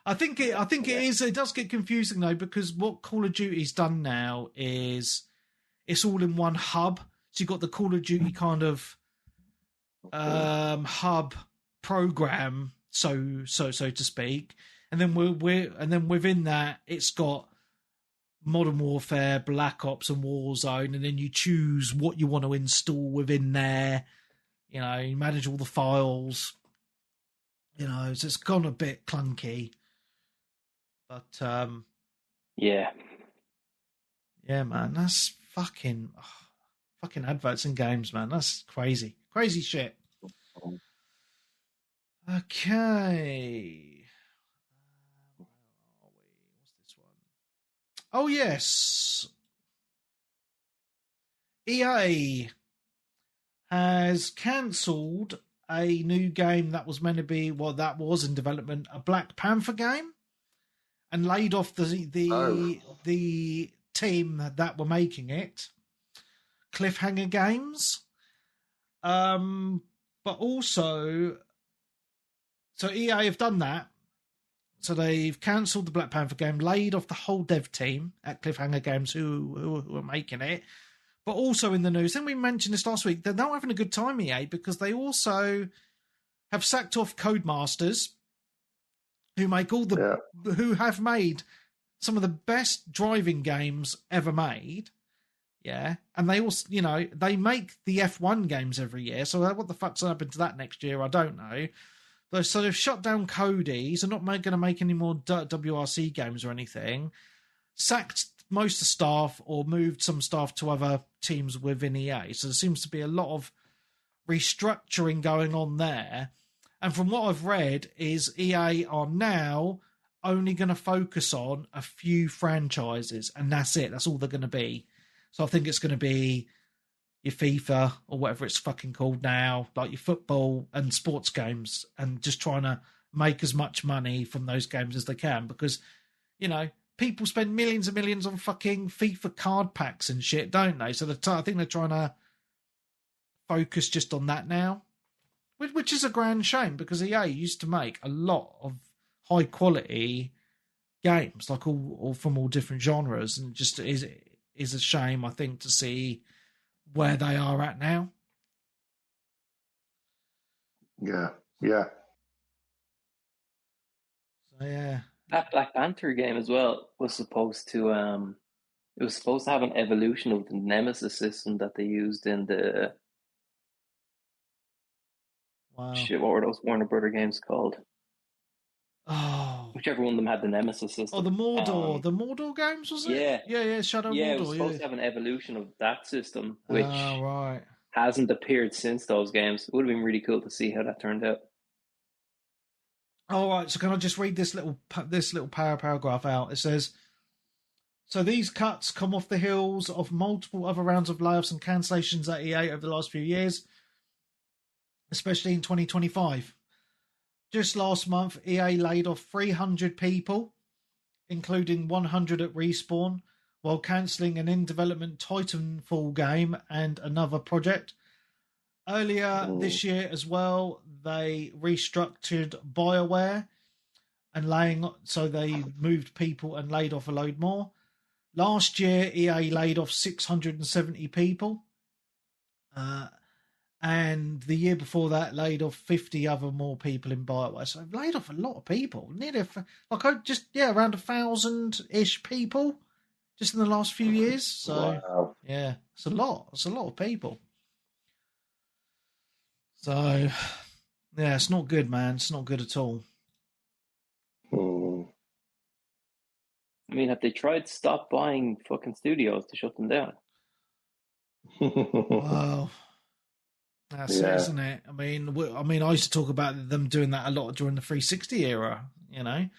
I think it is. It does get confusing though, because what Call of Duty's done now is it's all in one hub. So you've got the Call of Duty kind of hub program, so to speak, and then then within that it's got Modern Warfare, Black Ops, and Warzone, and then you choose what you want to install within there. You know, you manage all the files. You know, so it's gone a bit clunky, but yeah, man, that's fucking adverts in games, man. That's crazy shit. Okay. What's this one? Oh, yes. EA has cancelled a new game that was meant to be, that was in development, a Black Panther game, and laid off the team that were making it, Cliffhanger Games. But also, so EA have done that. So they've cancelled the Black Panther game, laid off the whole dev team at Cliffhanger Games who are making it. But also in the news, and we mentioned this last week, they're not having a good time, EA, because they also have sacked off Codemasters, who make who have made some of the best driving games ever made. Yeah. And they also, they make the F1 games every year. So what the fuck's going to happen to that next year? I don't know. So they've shut down Cody. So not going to make any more WRC games or anything. Sacked most of the staff or moved some staff to other teams within EA. So there seems to be a lot of restructuring going on there. And from what I've read is EA are now only going to focus on a few franchises, and that's it. That's all they're going to be. So I think it's going to be your FIFA or whatever it's fucking called now, like your football and sports games, and just trying to make as much money from those games as they can, because, people spend millions and millions on fucking FIFA card packs and shit, don't they? So I think they're trying to focus just on that now, which is a grand shame, because EA used to make a lot of high quality games, like all from all different genres, and it just is a shame, I think, to see where they are at now. Yeah. So, yeah. That Black Panther game as well was supposed to have an evolution of the Nemesis system that they used in the shit. What were those Warner Brother games called? Oh, whichever one of them had the Nemesis system. Oh, the Mordor games, was it? Yeah, Shadow Mordor. It was supposed to have an evolution of that system, which right. hasn't appeared since those games. It would have been really cool to see how that turned out. All right, so can I just read this little paragraph out? It says, so these cuts come off the heels of multiple other rounds of layoffs and cancellations at EA over the last few years, especially in 2025. Just last month, EA laid off 300 people, including 100 at Respawn, while cancelling an in-development Titanfall game and another project. Earlier this year as well, they restructured BioWare so they moved people and laid off a load more. Last year, EA laid off 670 people. And the year before that, laid off 50 more people in BioWare. So they've laid off a lot of people. Around 1,000-ish people just in the last few years. So, wow. Yeah, it's a lot. It's a lot of people. So, yeah, it's not good, man. It's not good at all. I mean, have they tried to stop buying fucking studios to shut them down? Wow. That's it, isn't it? I mean, I used to talk about them doing that a lot during the 360 era, And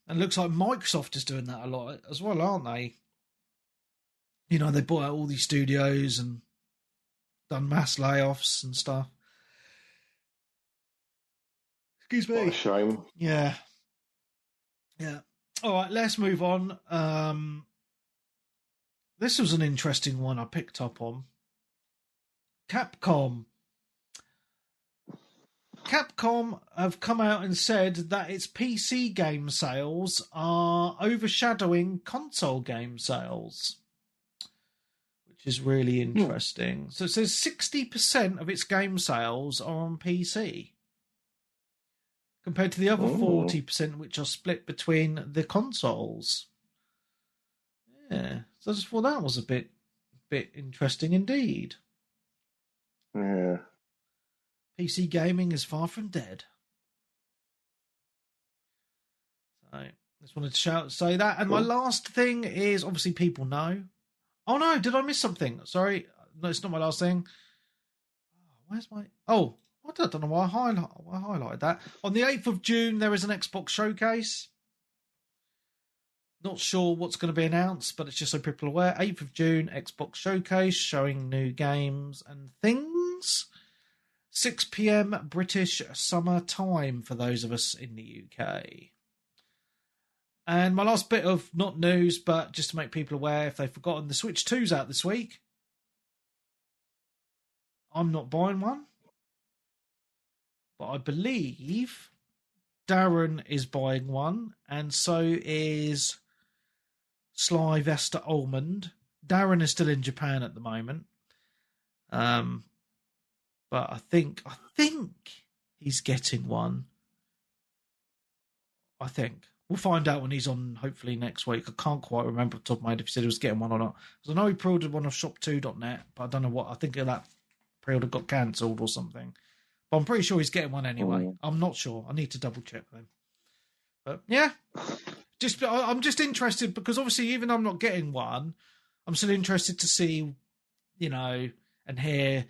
it looks like Microsoft is doing that a lot as well, aren't they? They bought out all these studios and done mass layoffs and stuff. Excuse me. What a shame. Yeah. All right, let's move on. This was an interesting one I picked up on. Capcom have come out and said that its PC game sales are overshadowing console game sales, which which is really interesting. So it says 60% of its game sales are on PC, compared to the other 40%, which are split between the consoles. Yeah, so I just thought that was a bit interesting indeed. Yeah. PC gaming is far from dead. So I just wanted to say that. And my last thing is, obviously people know. Oh no, did I miss something? Sorry. No, it's not my last thing. Where's my... Oh, I don't know why I highlighted that. On the 8th of June, there is an Xbox showcase. Not sure what's going to be announced, but it's just so people are aware. 8th of June, Xbox showcase, showing new games and things. 6 p.m. British summer time for those of us in the UK. And my last bit of, not news, but just to make people aware, if they've forgotten, the Switch 2's out this week. I'm not buying one. But I believe Darren is buying one, and so is Sly Vesta Almond. Darren is still in Japan at the moment. But I think he's getting one. I think. We'll find out when he's on, hopefully next week. I can't quite remember off the top of my head if he said he was getting one or not. Because I know he pre-ordered one off shop2.net, but I don't know what. I think that pre-order got cancelled or something. But I'm pretty sure he's getting one anyway. I'm not sure. I need to double check them. But yeah, I'm just interested because obviously even though I'm not getting one, I'm still interested to see, and hear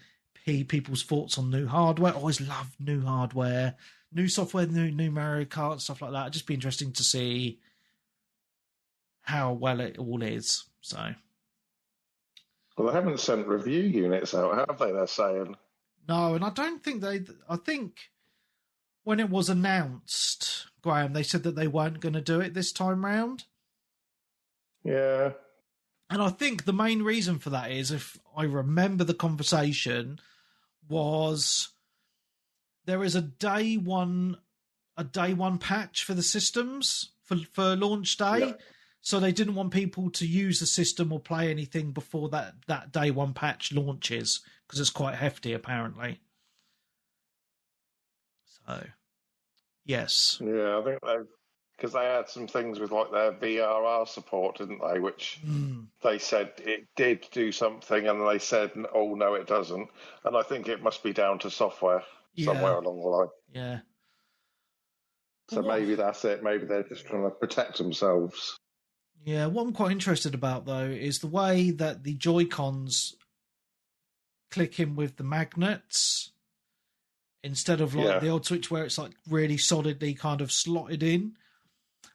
people's thoughts on new hardware. I always love new hardware, new software, new Mario Kart, stuff like that. It'd just be interesting to see how well it all is. So, well, they haven't sent review units out, have they? They're saying no, and I don't think they. I think when it was announced, Graham, they said that they weren't going to do it this time round. Yeah. And I think the main reason for that is, if I remember the conversation, was there is a day one patch for the systems for launch day. Yeah. So they didn't want people to use the system or play anything before that day one patch launches, because it's quite hefty apparently. So, yes. Yeah, I think because they had some things with like their VRR support, didn't they? Which they said it did do something, and they said, "Oh no, it doesn't." And I think it must be down to software somewhere along the line. Yeah. So maybe that's it. Maybe they're just trying to protect themselves. Yeah. What I'm quite interested about though is the way that the Joy-Cons click in with the magnets, instead of like the old Switch where it's like really solidly kind of slotted in.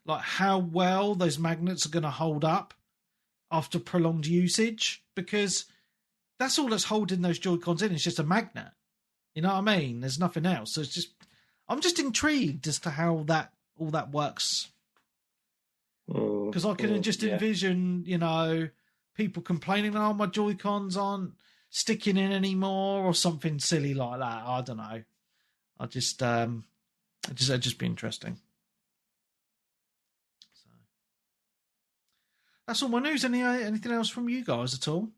Like how well those magnets are going to hold up after prolonged usage, because that's all that's holding those Joy-Cons in. It's just a magnet. You know what I mean? There's nothing else. So I'm just intrigued as to how all that works. Because I can just envision, people complaining, "Oh, my Joy-Cons aren't sticking in anymore," or something silly like that. I don't know. It'd just be interesting. So that's all my news. Anything else from you guys at all?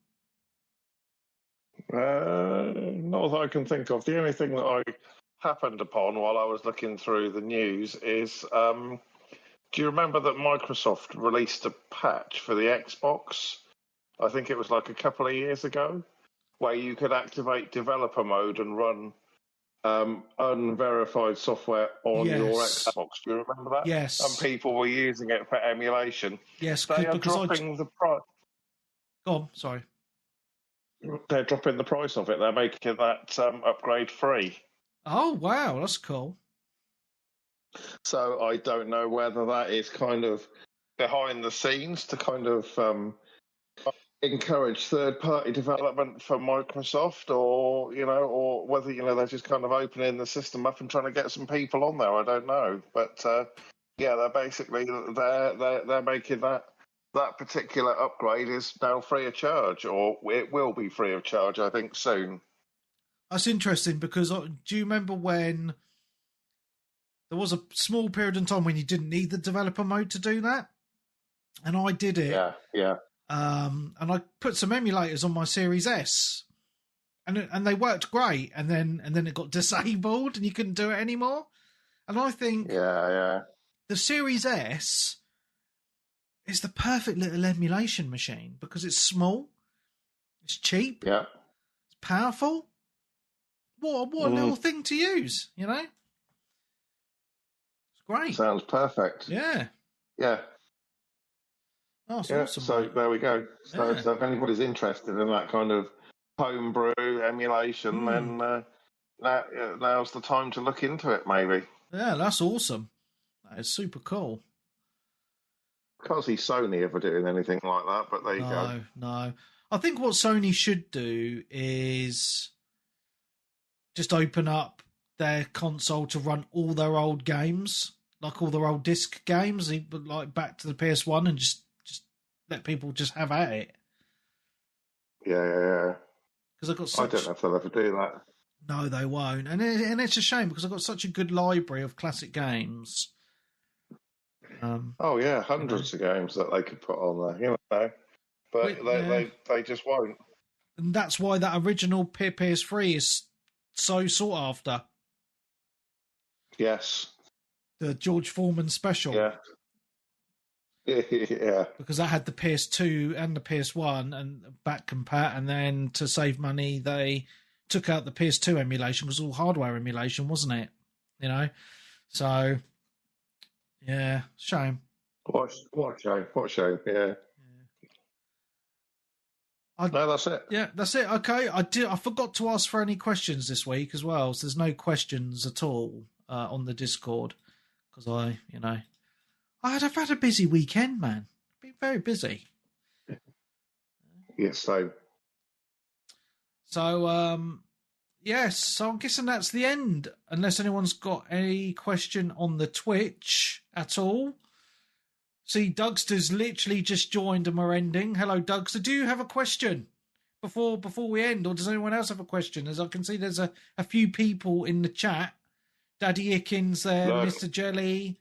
Not that I can think of. The only thing that I happened upon while I was looking through the news is, do you remember that Microsoft released a patch for the Xbox? I think it was like a couple of years ago, where you could activate developer mode and run unverified software on your Xbox. Do you remember that? Yes. And people were using it for emulation. Yes, they are dropping the price. Go on, sorry. They're dropping the price of it. They're making that upgrade free. Oh, wow, that's cool. So I don't know whether that is kind of behind the scenes to kind of encourage third-party development for Microsoft, or whether they're just kind of opening the system up and trying to get some people on there. I don't know, but they're basically they're making that particular upgrade is now free of charge, or it will be free of charge, I think, soon. That's interesting, because do you remember when there was a small period in time when you didn't need the developer mode to do that? And I did it. Yeah. and I put some emulators on my Series S, and they worked great, and then it got disabled, and you couldn't do it anymore. And I think the Series S is the perfect little emulation machine because it's small, it's cheap, it's powerful. What a little thing to use, you know? It's great. Sounds perfect. Yeah. Yeah. Oh, it's awesome. So mate. there we go. So if anybody's interested in that kind of homebrew emulation, then now's the time to look into it, maybe. Yeah, that's awesome. That is super cool. Can't see Sony ever doing anything like that, but there you go. No. I think what Sony should do is just open up their console to run all their old games, like all their old disc games, like back to the PS1, and just let people just have at it. Yeah. Because I don't know if they'll ever do that. No, they won't, and it's a shame because I've got such a good library of classic games. Hundreds of games that they could put on there, you know, but they just won't. And that's why that original PS3 is so sought after. Yes. The George Foreman special. Yeah. Yeah. Because that had the PS2 and the PS1 and back compat, and then to save money, they took out the PS2 emulation because all hardware emulation, wasn't it? You know? So, yeah, shame. What a shame, yeah. No, that's it. Yeah, that's it. Okay, I forgot to ask for any questions this week as well, so there's no questions at all on the Discord because I've had a busy weekend, man. Been very busy. Yes, so. So, yes, so I'm guessing that's the end, unless anyone's got any question on the Twitch at all. See, Dougster's literally just joined and we're ending. Hello, Dougster. Do you have a question before we end, or does anyone else have a question? As I can see, there's a few people in the chat. Daddy Ickins there, no. Mr. Jelly.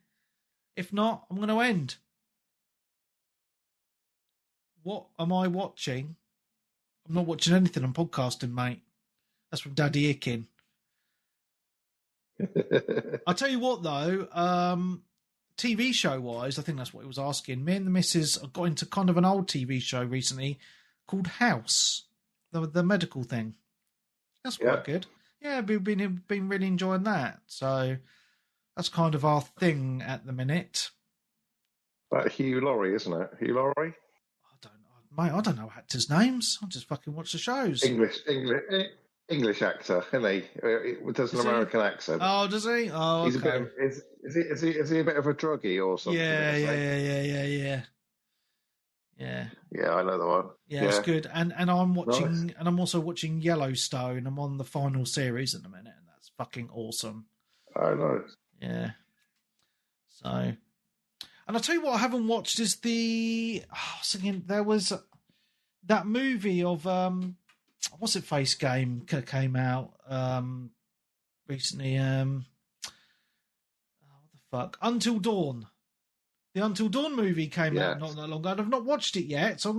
If not, I'm going to end. What am I watching? I'm not watching anything. I'm podcasting, mate. That's from Daddy Ickin. I'll tell you what, though. TV show-wise, I think that's what he was asking. Me and the missus got into kind of an old TV show recently called House, the medical thing. That's quite good. Yeah, we've been really enjoying that. So that's kind of our thing at the minute. That Hugh Laurie, isn't it? Hugh Laurie? I don't know actors' names. I just fucking watch the shows. English actor, isn't he? He does an American accent. Oh, does he? Oh, he's okay. A bit of, is he a bit of a druggie or something? Yeah. Yeah, I know the one. Yeah, it's good. And I'm watching, nice. And I'm also watching Yellowstone. I'm on the final series at the minute, and that's fucking awesome. Oh, nice. Yeah. So, and I'll tell you what I haven't watched is there was that movie of what's it face game came out recently. What the fuck? Until Dawn. The Until Dawn movie came out not that long ago, and I've not watched it yet. So I'm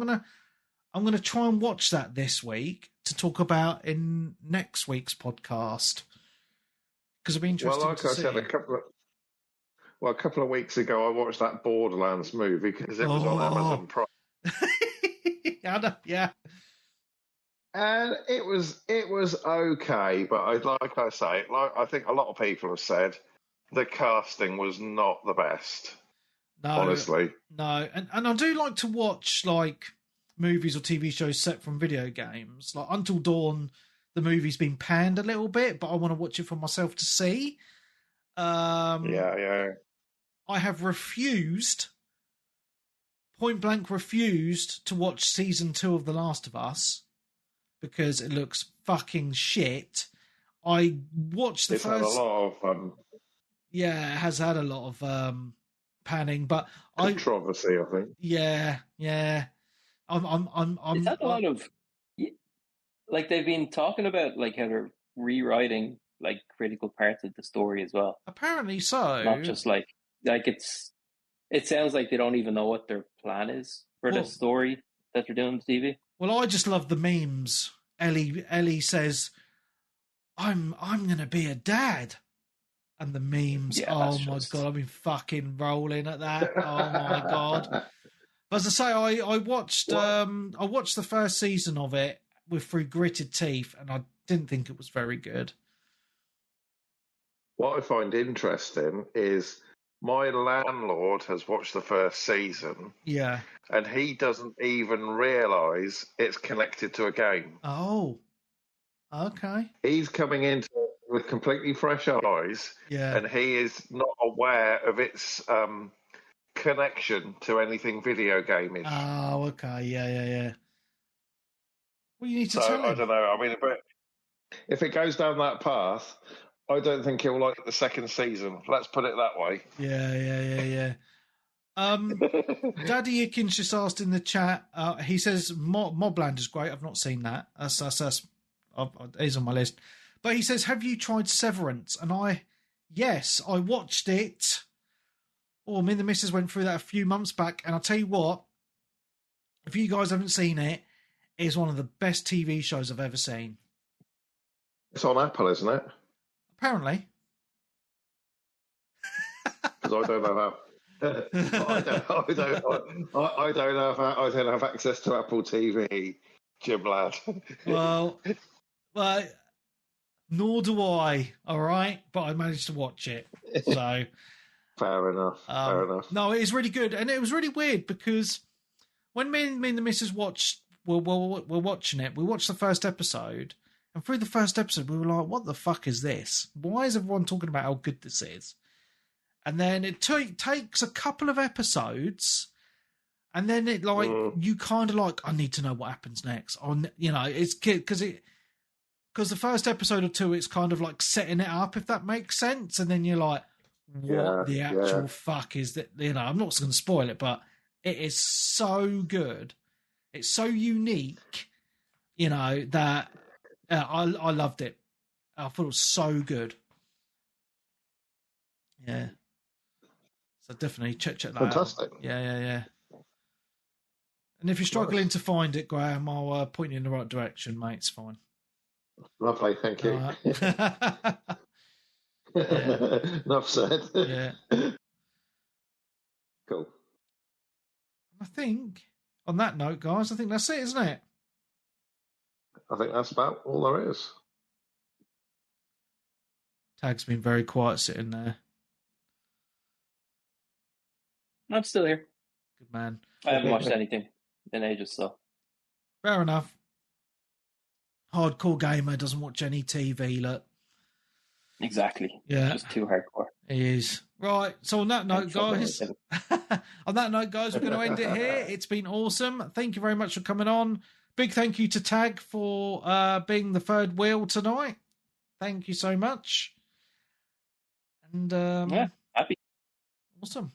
gonna try and watch that this week to talk about in next week's podcast because it'll be interesting. Well, like I said, a couple of weeks ago, I watched that Borderlands movie because it was on Amazon Prime. Yeah. And it was okay, but I think a lot of people have said the casting was not the best. No, honestly, no, and I do like to watch like movies or TV shows set from video games. Like Until Dawn, the movie's been panned a little bit, but I want to watch it for myself to see. Yeah. I have point blank refused to watch season 2 of The Last of Us because it looks fucking shit. I watched the first. It's had a lot of yeah, it has had a lot of panning, but controversy, I think. Yeah. It's had a lot of like they've been talking about like how they're rewriting like critical parts of the story as well. Apparently so. Not just it sounds like they don't even know what their plan is for the story. that you're doing on the TV? Well, I just love the memes. Ellie says, I'm gonna be a dad. And the memes, Yeah, oh that's my just- God, I've been fucking rolling at that. Oh my God. As I say, I watched the first season of it through gritted teeth, and I didn't think it was very good. What I find interesting is my landlord has watched the first season, Yeah. and he doesn't even realise it's connected to a game. Oh. Okay. He's coming into it with completely fresh eyes, Yeah. and he is not aware of its connection to anything video gaming. Oh, okay. Yeah. Well, you need to So tell I him. don't know. I mean, if it goes down that path, I don't think he'll like the second season. Let's put it that way. Yeah. Daddy Ickins just asked in the chat. He says Mobland is great. I've not seen that. That's it is on my list. But he says, have you tried Severance? And yes, I watched it. Oh, me and the missus went through that a few months back. And I'll tell you what, if you guys haven't seen it, it's one of the best TV shows I've ever seen. It's on Apple, isn't it? Apparently. Because I don't know how. I don't have access to Apple TV, Jim lad. Well, nor do I. All right, but I managed to watch it. So Fair enough. No, it is really good, and it was really weird because when me and the missus we're watching it. We watched the first episode, and through the first episode, we were like, "What the fuck is this? Why is everyone talking about how good this is?" And then it takes a couple of episodes, and then it you kind of like, I need to know what happens next. It's because the first episode or two, it's kind of like setting it up, if that makes sense, and then you're like, what the actual fuck is that? I'm not going to spoil it, but it is so good. It's so unique, that I loved it. I thought it was so good. Yeah. So definitely check that Fantastic. out. Yeah. And if you're struggling to find it, Graham, I'll point you in the right direction, mate. It's fine. Lovely, thank you. Enough said. Yeah. Cool. I think, on that note, guys, I think that's it, isn't it? I think that's about all there is. Tag's been very quiet sitting there. I'm still here. Good man. I haven't watched anything in ages, so. Fair enough. Hardcore gamer doesn't watch any TV, look. Exactly. Yeah. Just too hardcore. He is. Right. So on that note, guys, we're going to end it here. It's been awesome. Thank you very much for coming on. Big thank you to Tag for being the third wheel tonight. Thank you so much. And happy. Awesome.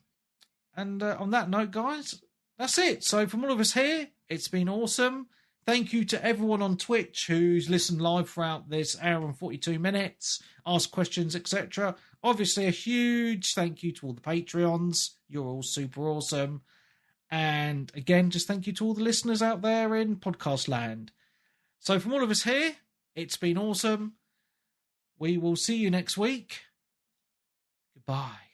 And on that note, guys, that's it. So from all of us here, it's been awesome. Thank you to everyone on Twitch who's listened live throughout this hour and 42 minutes, asked questions, etc. Obviously, a huge thank you to all the Patreons. You're all super awesome. And again, just thank you to all the listeners out there in podcast land. So from all of us here, it's been awesome. We will see you next week. Goodbye.